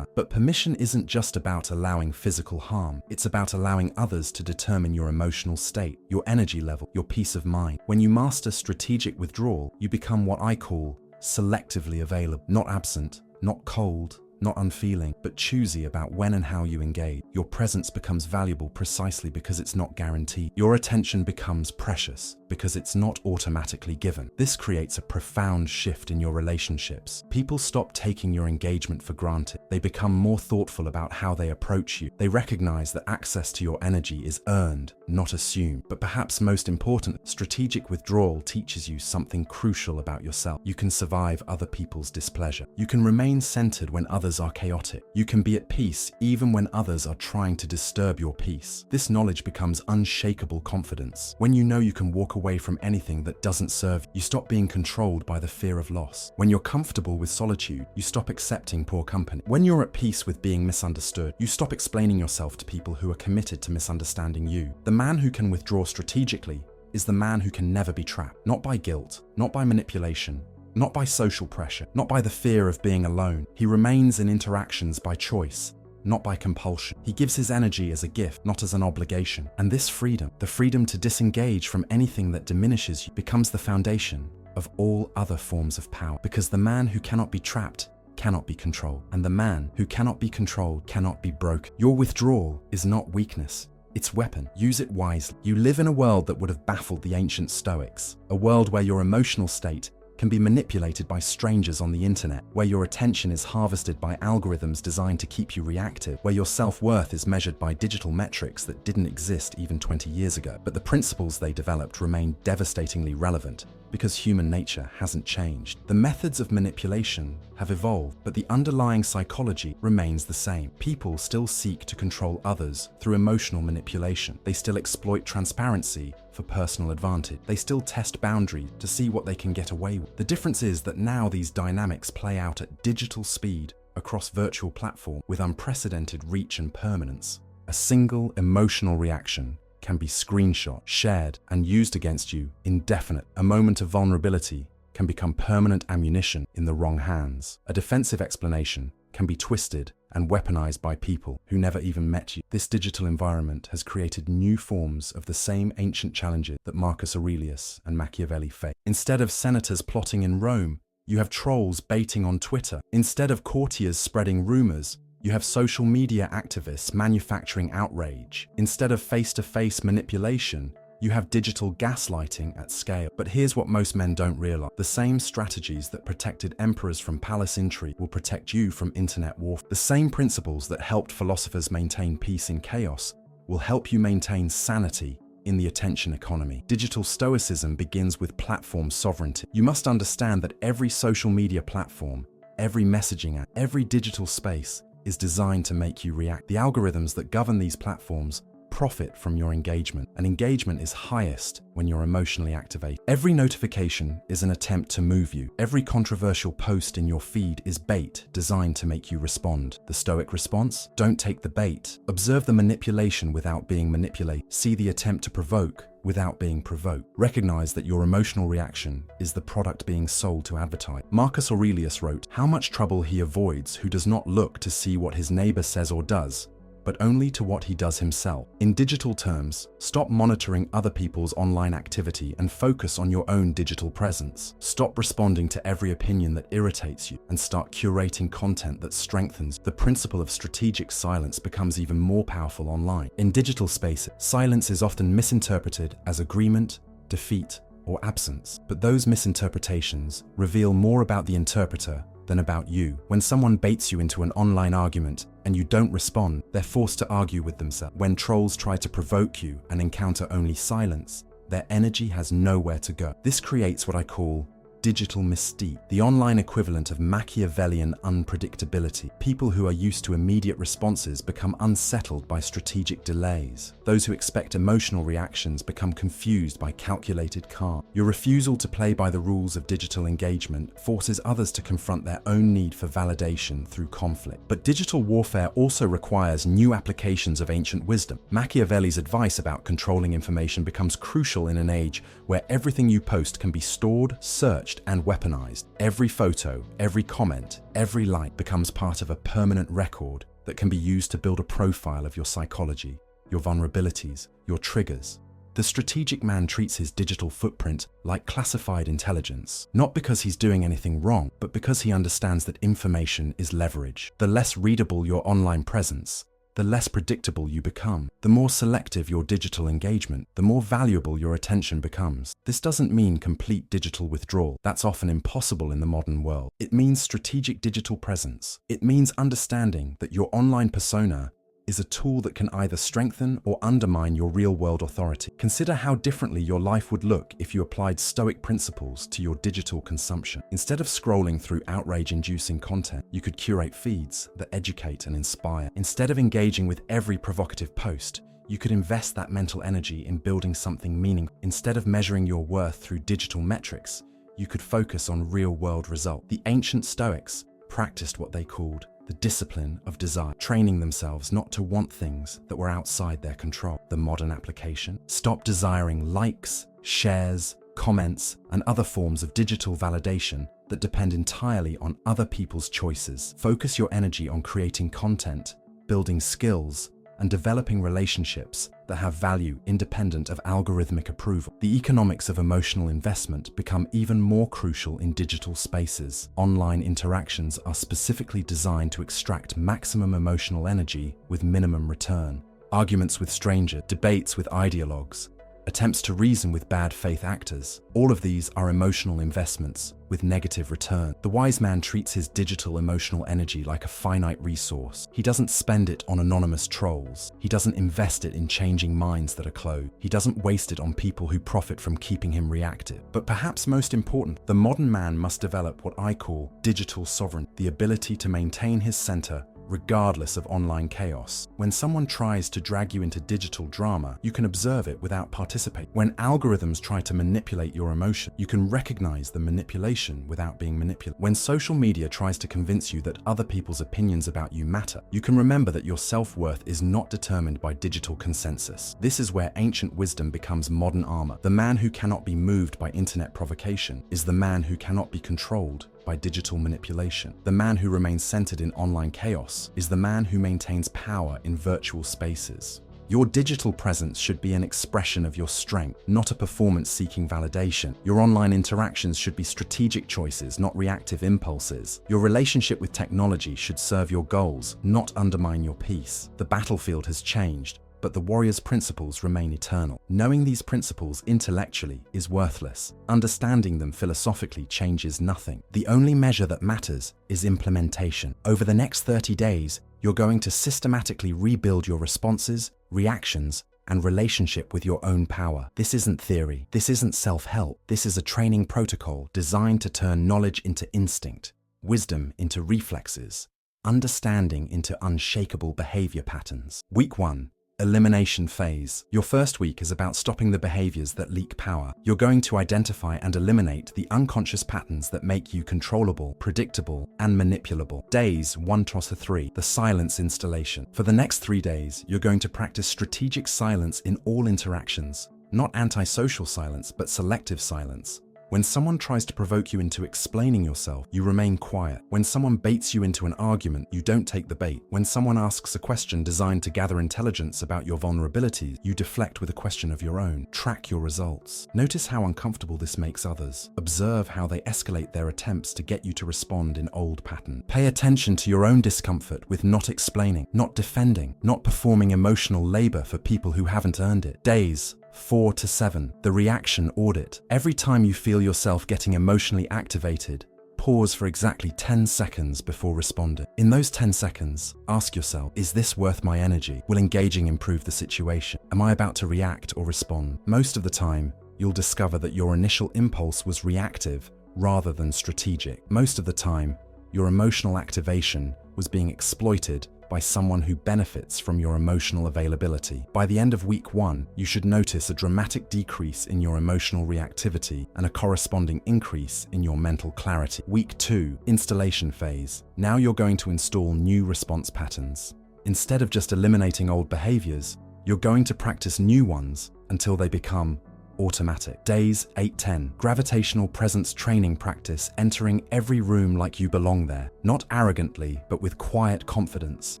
But permission isn't just about allowing physical harm, it's about allowing others to determine your emotional state, your energy level, your peace of mind. When you master strategic withdrawal, you become what I call selectively available, not absent, not cold, not unfeeling, but choosy about when and how you engage. Your presence becomes valuable precisely because it's not guaranteed. Your attention becomes precious because it's not automatically given. This creates a profound shift in your relationships. People stop taking your engagement for granted. They become more thoughtful about how they approach you. They recognize that access to your energy is earned, not assumed. But perhaps most important, strategic withdrawal teaches you something crucial about yourself. You can survive other people's displeasure. You can remain centered when others are chaotic. You can be at peace even when others are trying to disturb your peace. This knowledge becomes unshakable confidence. When you know you can walk away from anything that doesn't serve you, you stop being controlled by the fear of loss. When you're comfortable with solitude, you stop accepting poor company. When you're at peace with being misunderstood, you stop explaining yourself to people who are committed to misunderstanding you. The man who can withdraw strategically is the man who can never be trapped, not by guilt, not by manipulation, not by social pressure, not by the fear of being alone. He remains in interactions by choice, not by compulsion. He gives his energy as a gift, not as an obligation. And this freedom, the freedom to disengage from anything that diminishes you, becomes the foundation of all other forms of power. Because the man who cannot be trapped cannot be controlled, and the man who cannot be controlled cannot be broken. Your withdrawal is not weakness. It's weapon. Use it wisely. You live in a world that would have baffled the ancient Stoics, a world where your emotional state can be manipulated by strangers on the internet, where your attention is harvested by algorithms designed to keep you reactive, where your self-worth is measured by digital metrics that didn't exist even 20 years ago. But the principles they developed remain devastatingly relevant because human nature hasn't changed. The methods of manipulation have evolved, but the underlying psychology remains the same. People still seek to control others through emotional manipulation. They still exploit transparency for personal advantage. They still test boundaries to see what they can get away with. The difference is that now these dynamics play out at digital speed across virtual platforms with unprecedented reach and permanence. A single emotional reaction can be screenshot, shared, and used against you indefinitely. A moment of vulnerability can become permanent ammunition in the wrong hands. A defensive explanation can be twisted and weaponized by people who never even met you. This digital environment has created new forms of the same ancient challenges that Marcus Aurelius and Machiavelli faced. Instead of senators plotting in Rome, you have trolls baiting on Twitter. Instead of courtiers spreading rumors, you have social media activists manufacturing outrage. Instead of face-to-face manipulation, you have digital gaslighting at scale. But here's what most men don't realize. The same strategies that protected emperors from palace intrigue will protect you from internet warfare. The same principles that helped philosophers maintain peace in chaos will help you maintain sanity in the attention economy. Digital stoicism begins with platform sovereignty. You must understand that every social media platform, every messaging app, every digital space is designed to make you react. The algorithms that govern these platforms profit from your engagement, and engagement is highest when you're emotionally activated. Every notification is an attempt to move you. Every controversial post in your feed is bait designed to make you respond. The Stoic response? Don't take the bait. Observe the manipulation without being manipulated. See the attempt to provoke without being provoked. Recognize that your emotional reaction is the product being sold to advertise. Marcus Aurelius wrote, "How much trouble he avoids who does not look to see what his neighbor says or does, but only to what he does himself." In digital terms, stop monitoring other people's online activity and focus on your own digital presence. Stop responding to every opinion that irritates you and start curating content that strengthens. The principle of strategic silence becomes even more powerful online. In digital spaces, silence is often misinterpreted as agreement, defeat, or absence. But those misinterpretations reveal more about the interpreter than about you. When someone baits you into an online argument and you don't respond, they're forced to argue with themselves. When trolls try to provoke you and encounter only silence, their energy has nowhere to go. This creates what I call digital mystique, the online equivalent of Machiavellian unpredictability. People who are used to immediate responses become unsettled by strategic delays. Those who expect emotional reactions become confused by calculated calm. Your refusal to play by the rules of digital engagement forces others to confront their own need for validation through conflict. But digital warfare also requires new applications of ancient wisdom. Machiavelli's advice about controlling information becomes crucial in an age where everything you post can be stored, searched, and weaponized. Every photo, every comment, every like becomes part of a permanent record that can be used to build a profile of your psychology, your vulnerabilities, your triggers. The strategic man treats his digital footprint like classified intelligence, not because he's doing anything wrong, but because he understands that information is leverage. The less readable your online presence, the less predictable you become. The more selective your digital engagement, the more valuable your attention becomes. This doesn't mean complete digital withdrawal. That's often impossible in the modern world. It means strategic digital presence. It means understanding that your online persona is a tool that can either strengthen or undermine your real-world authority. Consider how differently your life would look if you applied Stoic principles to your digital consumption. Instead of scrolling through outrage-inducing content, you could curate feeds that educate and inspire. Instead of engaging with every provocative post, you could invest that mental energy in building something meaningful. Instead of measuring your worth through digital metrics, you could focus on real-world results. The ancient Stoics practiced what they called the discipline of desire, training themselves not to want things that were outside their control. The modern application: stop desiring likes, shares, comments, and other forms of digital validation that depend entirely on other people's choices. Focus your energy on creating content, building skills, and developing relationships that have value independent of algorithmic approval. The economics of emotional investment become even more crucial in digital spaces. Online interactions are specifically designed to extract maximum emotional energy with minimum return. Arguments with strangers, debates with ideologues, attempts to reason with bad faith actors. All of these are emotional investments with negative return. The wise man treats his digital emotional energy like a finite resource. He doesn't spend it on anonymous trolls. He doesn't invest it in changing minds that are closed. He doesn't waste it on people who profit from keeping him reactive. But perhaps most important, the modern man must develop what I call digital sovereignty, the ability to maintain his center regardless of online chaos. When someone tries to drag you into digital drama, you can observe it without participating. When algorithms try to manipulate your emotion, you can recognize the manipulation without being manipulated. When social media tries to convince you that other people's opinions about you matter, you can remember that your self-worth is not determined by digital consensus. This is where ancient wisdom becomes modern armor. The man who cannot be moved by internet provocation is the man who cannot be controlled by digital manipulation. The man who remains centered in online chaos is the man who maintains power in virtual spaces. Your digital presence should be an expression of your strength, not a performance-seeking validation. Your online interactions should be strategic choices, not reactive impulses. Your relationship with technology should serve your goals, not undermine your peace. The battlefield has changed, but the warrior's principles remain eternal. Knowing these principles intellectually is worthless. Understanding them philosophically changes nothing. The only measure that matters is implementation. Over the next 30 days, you're going to systematically rebuild your responses, reactions, and relationship with your own power. This isn't theory. This isn't self-help. This is a training protocol designed to turn knowledge into instinct, wisdom into reflexes, understanding into unshakable behavior patterns. Week 1. Elimination phase. Your first week is about stopping the behaviors that leak power. You're going to identify and eliminate the unconscious patterns that make you controllable, predictable, and manipulable. Days 1 to 3. The silence installation. For the next 3 days, you're going to practice strategic silence in all interactions. Not antisocial silence, but selective silence. When someone tries to provoke you into explaining yourself, you remain quiet. When someone baits you into an argument, you don't take the bait. When someone asks a question designed to gather intelligence about your vulnerabilities, you deflect with a question of your own. Track your results. Notice how uncomfortable this makes others. Observe how they escalate their attempts to get you to respond in old patterns. Pay attention to your own discomfort with not explaining, not defending, not performing emotional labor for people who haven't earned it. Days 4 to 7. The reaction audit. Every time you feel yourself getting emotionally activated, pause for exactly 10 seconds before responding. In those 10 seconds, ask yourself, is this worth my energy? Will engaging improve the situation? Am I about to react or respond? Most of the time, you'll discover that your initial impulse was reactive rather than strategic. Most of the time, your emotional activation was being exploited by someone who benefits from your emotional availability. By the end of week 1, you should notice a dramatic decrease in your emotional reactivity and a corresponding increase in your mental clarity. Week 2, installation phase. Now you're going to install new response patterns. Instead of just eliminating old behaviors, you're going to practice new ones until they become automatic. Days 8-10. Gravitational presence training practice, entering every room like you belong there. Not arrogantly, but with quiet confidence.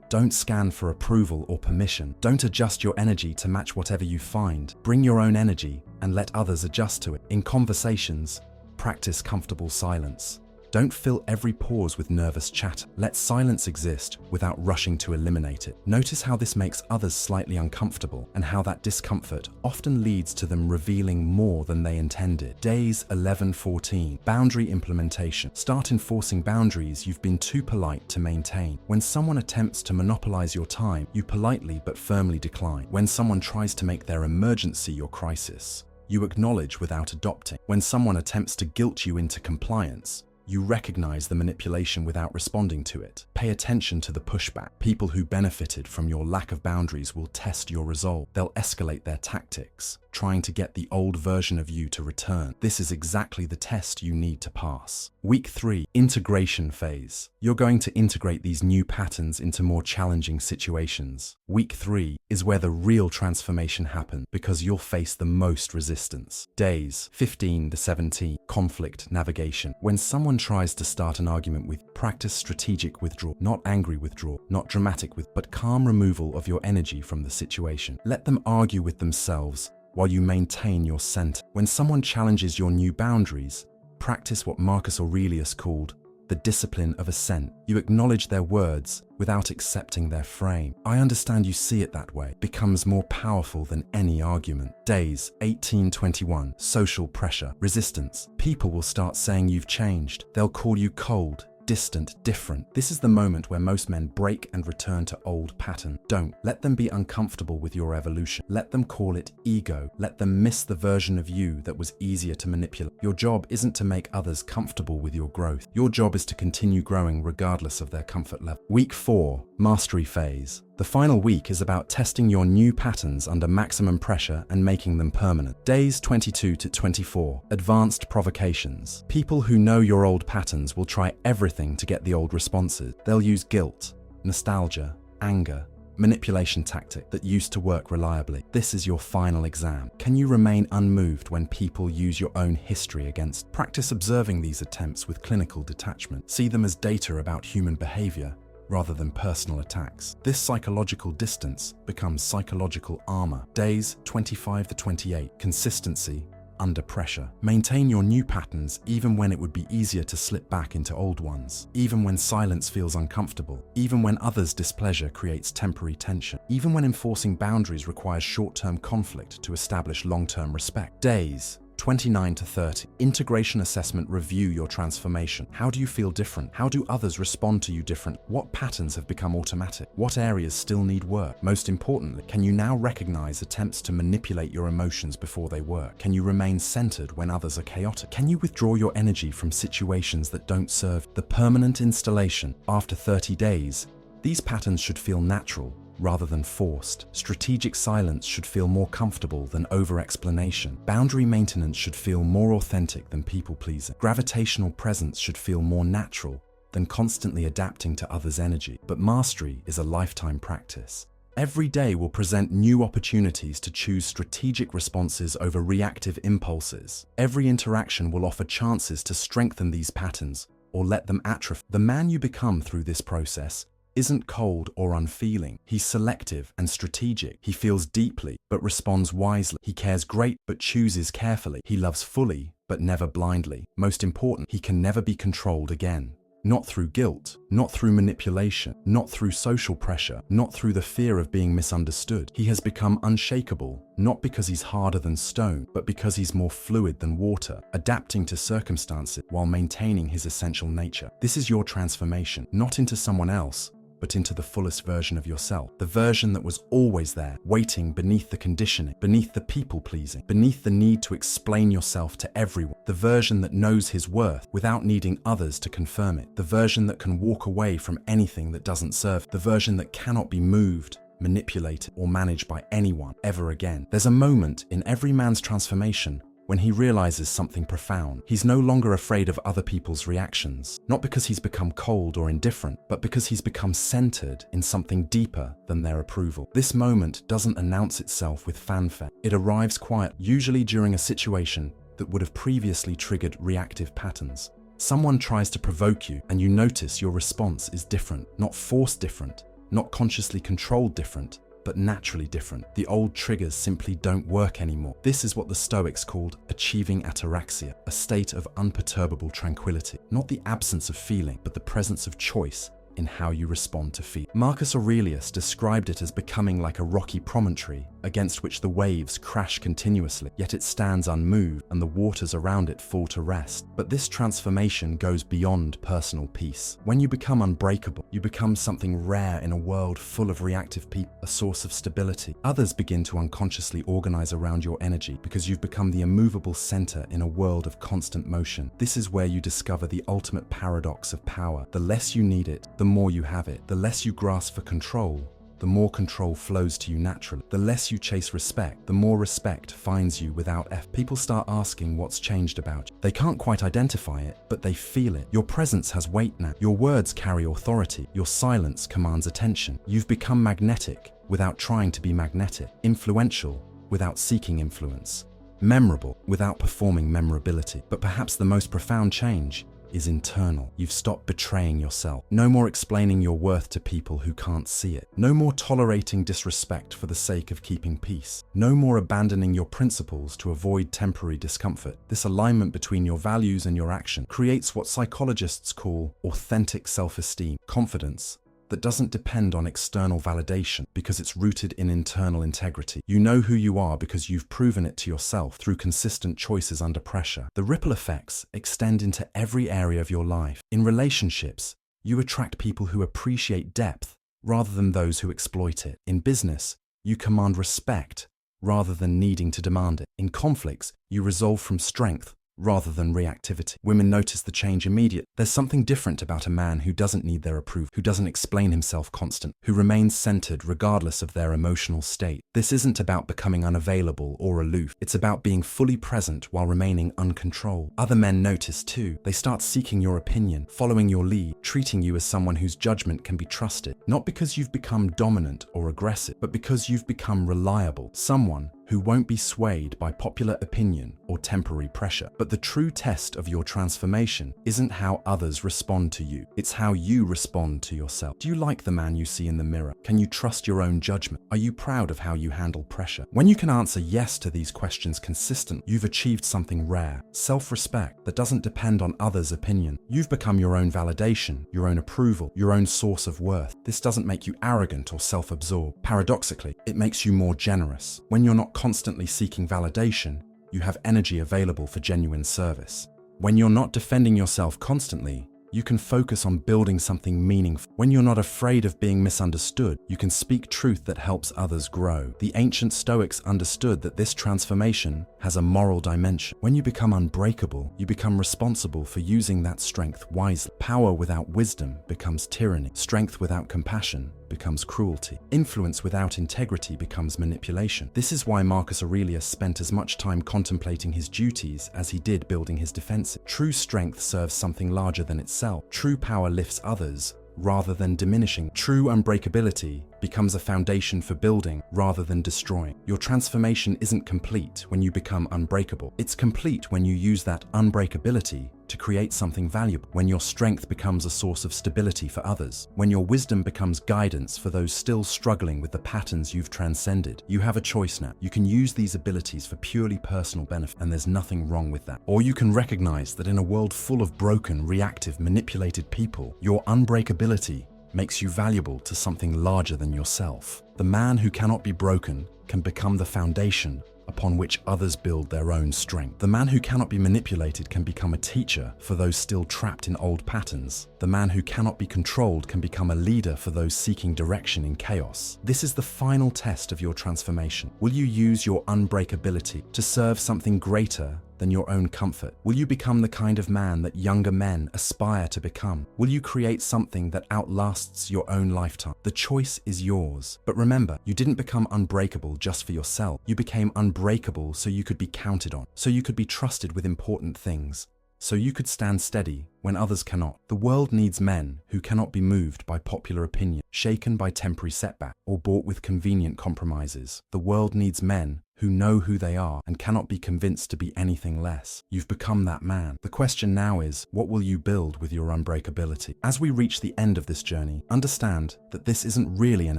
Don't scan for approval or permission. Don't adjust your energy to match whatever you find. Bring your own energy and let others adjust to it. In conversations, practice comfortable silence. Don't fill every pause with nervous chatter. Let silence exist without rushing to eliminate it. Notice how this makes others slightly uncomfortable and how that discomfort often leads to them revealing more than they intended. Days 11-14. Boundary implementation. Start enforcing boundaries you've been too polite to maintain. When someone attempts to monopolize your time, you politely but firmly decline. When someone tries to make their emergency your crisis, you acknowledge without adopting. When someone attempts to guilt you into compliance, you recognize the manipulation without responding to it. Pay attention to the pushback. People who benefited from your lack of boundaries will test your resolve. They'll escalate their tactics, trying to get the old version of you to return. This is exactly the test you need to pass. Week 3, integration phase. You're going to integrate these new patterns into more challenging situations. Week 3 is where the real transformation happens because you'll face the most resistance. Days 15-17. Conflict navigation. When someone tries to start an argument with, practice strategic withdrawal. Not angry withdrawal, not dramatic but calm removal of your energy from the situation. Let them argue with themselves while you maintain your center. When someone challenges your new boundaries, practice what Marcus Aurelius called the discipline of assent. You acknowledge their words without accepting their frame. I understand you see it that way. Becomes more powerful than any argument. Days 18-21. Social pressure. Resistance. People will start saying you've changed. They'll call you cold, distant, different. This is the moment where most men break and return to old pattern. Don't let them be uncomfortable with your evolution. Let them call it ego. Let them miss the version of you that was easier to manipulate. Your job isn't to make others comfortable with your growth. Your job is to continue growing regardless of their comfort level. Week 4, mastery phase. The final week is about testing your new patterns under maximum pressure and making them permanent. Days 22-24. Advanced provocations. People who know your old patterns will try everything to get the old responses. They'll use guilt, nostalgia, anger, manipulation tactic that used to work reliably. This is your final exam. Can you remain unmoved when people use your own history against? Practice observing these attempts with clinical detachment. See them as data about human behavior, rather than personal attacks. This psychological distance becomes psychological armor. Days 25 to 28. Consistency under pressure. Maintain your new patterns even when it would be easier to slip back into old ones. Even when silence feels uncomfortable. Even when others' displeasure creates temporary tension. Even when enforcing boundaries requires short-term conflict to establish long-term respect. Days 29 to 30. Integration assessment. Review your transformation. How do you feel different? How do others respond to you different? What patterns have become automatic? What areas still need work? Most importantly, can you now recognize attempts to manipulate your emotions before they work? Can you remain centered when others are chaotic? Can you withdraw your energy from situations that don't serve? The permanent installation. After 30 days, these patterns should feel natural rather than forced. Strategic silence should feel more comfortable than over-explanation. Boundary maintenance should feel more authentic than people-pleasing. Gravitational presence should feel more natural than constantly adapting to others' energy. But mastery is a lifetime practice. Every day will present new opportunities to choose strategic responses over reactive impulses. Every interaction will offer chances to strengthen these patterns or let them atrophy. The man you become through this process isn't cold or unfeeling. He's selective and strategic. He feels deeply but responds wisely. He cares great but chooses carefully. He loves fully but never blindly. Most important, he can never be controlled again. Not through guilt, not through manipulation, not through social pressure, not through the fear of being misunderstood. He has become unshakable, not because he's harder than stone, but because he's more fluid than water, adapting to circumstances while maintaining his essential nature. This is your transformation, not into someone else, but into the fullest version of yourself. The version that was always there, waiting beneath the conditioning, beneath the people-pleasing, beneath the need to explain yourself to everyone. The version that knows his worth without needing others to confirm it. The version that can walk away from anything that doesn't serve. The version that cannot be moved, manipulated, or managed by anyone ever again. There's a moment in every man's transformation when he realizes something profound. He's no longer afraid of other people's reactions, not because he's become cold or indifferent, but because he's become centered in something deeper than their approval. This moment doesn't announce itself with fanfare. It arrives quiet, usually during a situation that would have previously triggered reactive patterns. Someone tries to provoke you, and you notice your response is different, not forced different, not consciously controlled different, but naturally different. The old triggers simply don't work anymore. This is what the Stoics called achieving ataraxia, a state of unperturbable tranquility. Not the absence of feeling, but the presence of choice in how you respond to fear. Marcus Aurelius described it as becoming like a rocky promontory against which the waves crash continuously, yet it stands unmoved and the waters around it fall to rest. But this transformation goes beyond personal peace. When you become unbreakable, you become something rare in a world full of reactive people, a source of stability. Others begin to unconsciously organize around your energy because you've become the immovable center in a world of constant motion. This is where you discover the ultimate paradox of power. The less you need it, the more you have it. The less you grasp for control, the more control flows to you naturally. The less you chase respect, the more respect finds you without effort. People start asking what's changed about you. They can't quite identify it, but they feel it. Your presence has weight now. Your words carry authority. Your silence commands attention. You've become magnetic without trying to be magnetic. Influential without seeking influence. Memorable without performing memorability. But perhaps the most profound change is internal. You've stopped betraying yourself. No more explaining your worth to people who can't see it. No more tolerating disrespect for the sake of keeping peace. No more abandoning your principles to avoid temporary discomfort. This alignment between your values and your action creates what psychologists call authentic self-esteem, confidence that doesn't depend on external validation because it's rooted in internal integrity. You know who you are because you've proven it to yourself through consistent choices under pressure. The ripple effects extend into every area of your life. In relationships, you attract people who appreciate depth rather than those who exploit it. In business, you command respect rather than needing to demand it. In conflicts, you resolve from strength rather than reactivity. Women notice the change immediately. There's something different about a man who doesn't need their approval, who doesn't explain himself constant, who remains centered regardless of their emotional state. This isn't about becoming unavailable or aloof. It's about being fully present while remaining uncontrolled. Other men notice too. They start seeking your opinion, following your lead, treating you as someone whose judgment can be trusted. Not because you've become dominant or aggressive, but because you've become reliable. Someone who won't be swayed by popular opinion or temporary pressure. But the true test of your transformation isn't how others respond to you. It's how you respond to yourself. Do you like the man you see in the mirror? Can you trust your own judgment? Are you proud of how you handle pressure? When you can answer yes to these questions consistently, you've achieved something rare: self-respect that doesn't depend on others' opinion. You've become your own validation, your own approval, your own source of worth. This doesn't make you arrogant or self-absorbed. Paradoxically, it makes you more generous. When you're not constantly seeking validation, you have energy available for genuine service. When you're not defending yourself constantly, you can focus on building something meaningful. When you're not afraid of being misunderstood, you can speak truth that helps others grow. The ancient Stoics understood that this transformation has a moral dimension. When you become unbreakable, you become responsible for using that strength wisely. Power without wisdom becomes tyranny. Strength without compassion becomes cruelty. Influence without integrity becomes manipulation. This is why Marcus Aurelius spent as much time contemplating his duties as he did building his defenses. True strength serves something larger than itself. True power lifts others rather than diminishing. True unbreakability becomes a foundation for building rather than destroying. Your transformation isn't complete when you become unbreakable. It's complete when you use that unbreakability to create something valuable. When your strength becomes a source of stability for others. When your wisdom becomes guidance for those still struggling with the patterns you've transcended. You have a choice now. You can use these abilities for purely personal benefit, and there's nothing wrong with that. Or you can recognize that in a world full of broken, reactive, manipulated people, your unbreakability makes you valuable to something larger than yourself. The man who cannot be broken can become the foundation upon which others build their own strength. The man who cannot be manipulated can become a teacher for those still trapped in old patterns. The man who cannot be controlled can become a leader for those seeking direction in chaos. This is the final test of your transformation. Will you use your unbreakability to serve something greater than your own comfort? Will you become the kind of man that younger men aspire to become? Will you create something that outlasts your own lifetime? The choice is yours. But remember, you didn't become unbreakable just for yourself. You became unbreakable so you could be counted on, so you could be trusted with important things, so you could stand steady when others cannot. The world needs men who cannot be moved by popular opinion, shaken by temporary setback, or bought with convenient compromises. The world needs men who know who they are and cannot be convinced to be anything less. You've become that man. The question now is, what will you build with your unbreakability? As we reach the end of this journey, understand that this isn't really an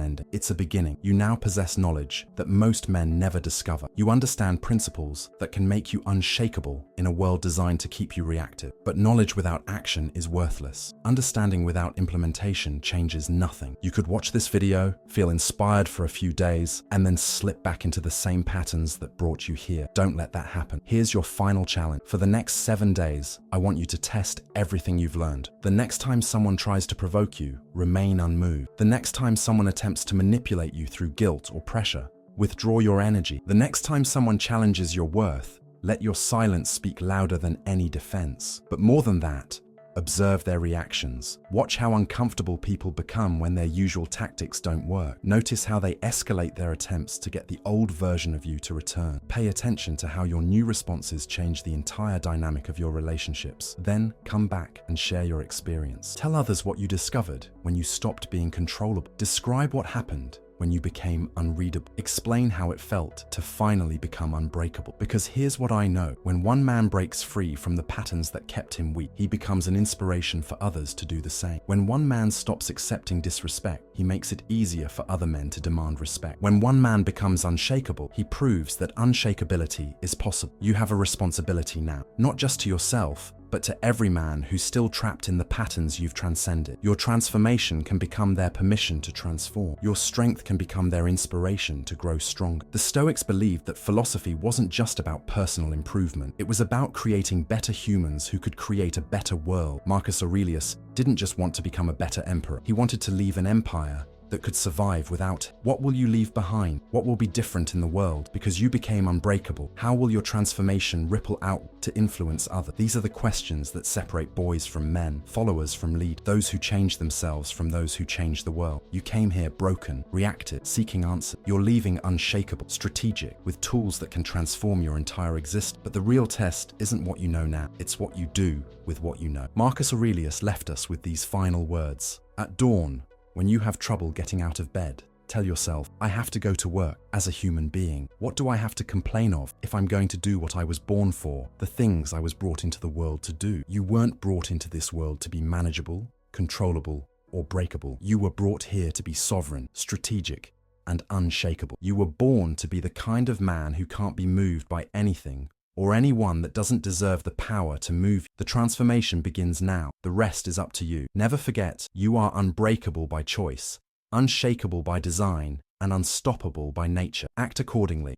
ending, it's a beginning. You now possess knowledge that most men never discover. You understand principles that can make you unshakable in a world designed to keep you reactive. But knowledge without action is worthless. Understanding without implementation changes nothing. You could watch this video, feel inspired for a few days, and then slip back into the same patterns that brought you here. Don't let that happen. Here's your final challenge. For the next 7 days, I want you to test everything you've learned. The next time someone tries to provoke you, remain unmoved. The next time someone attempts to manipulate you through guilt or pressure, withdraw your energy. The next time someone challenges your worth, let your silence speak louder than any defense. But more than that, observe their reactions. Watch how uncomfortable people become when their usual tactics don't work. Notice how they escalate their attempts to get the old version of you to return. Pay attention to how your new responses change the entire dynamic of your relationships. Then come back and share your experience. Tell others what you discovered when you stopped being controllable. Describe what happened when you became unreadable. Explain how it felt to finally become unbreakable. Because here's what I know: when one man breaks free from the patterns that kept him weak, he becomes an inspiration for others to do the same. When one man stops accepting disrespect, he makes it easier for other men to demand respect. When one man becomes unshakable, he proves that unshakability is possible. You have a responsibility now, not just to yourself, but to every man who's still trapped in the patterns you've transcended. Your transformation can become their permission to transform. Your strength can become their inspiration to grow stronger. The Stoics believed that philosophy wasn't just about personal improvement. It was about creating better humans who could create a better world. Marcus Aurelius didn't just want to become a better emperor. He wanted to leave an empire that could survive without. What will you leave behind? What will be different in the world because you became unbreakable? How will your transformation ripple out to influence others? These are the questions that separate boys from men, followers from leaders, those who change themselves from those who change the world. You came here broken, reactive, seeking answers. You're leaving unshakable, strategic, with tools that can transform your entire existence. But the real test isn't what you know now, it's what you do with what you know. Marcus Aurelius left us with these final words: at dawn, when you have trouble getting out of bed, Tell yourself, I have to go to work as a human being. What do I have to complain of if I'm going to do what I was born for, the things I was brought into the world to do? You weren't brought into this world to be manageable, controllable, or breakable. You were brought here to be sovereign, strategic, and unshakable. You were born to be the kind of man who can't be moved by anything or anyone that doesn't deserve the power to move. The transformation begins now. The rest is up to you. Never forget, you are unbreakable by choice, unshakable by design, and unstoppable by nature. Act accordingly.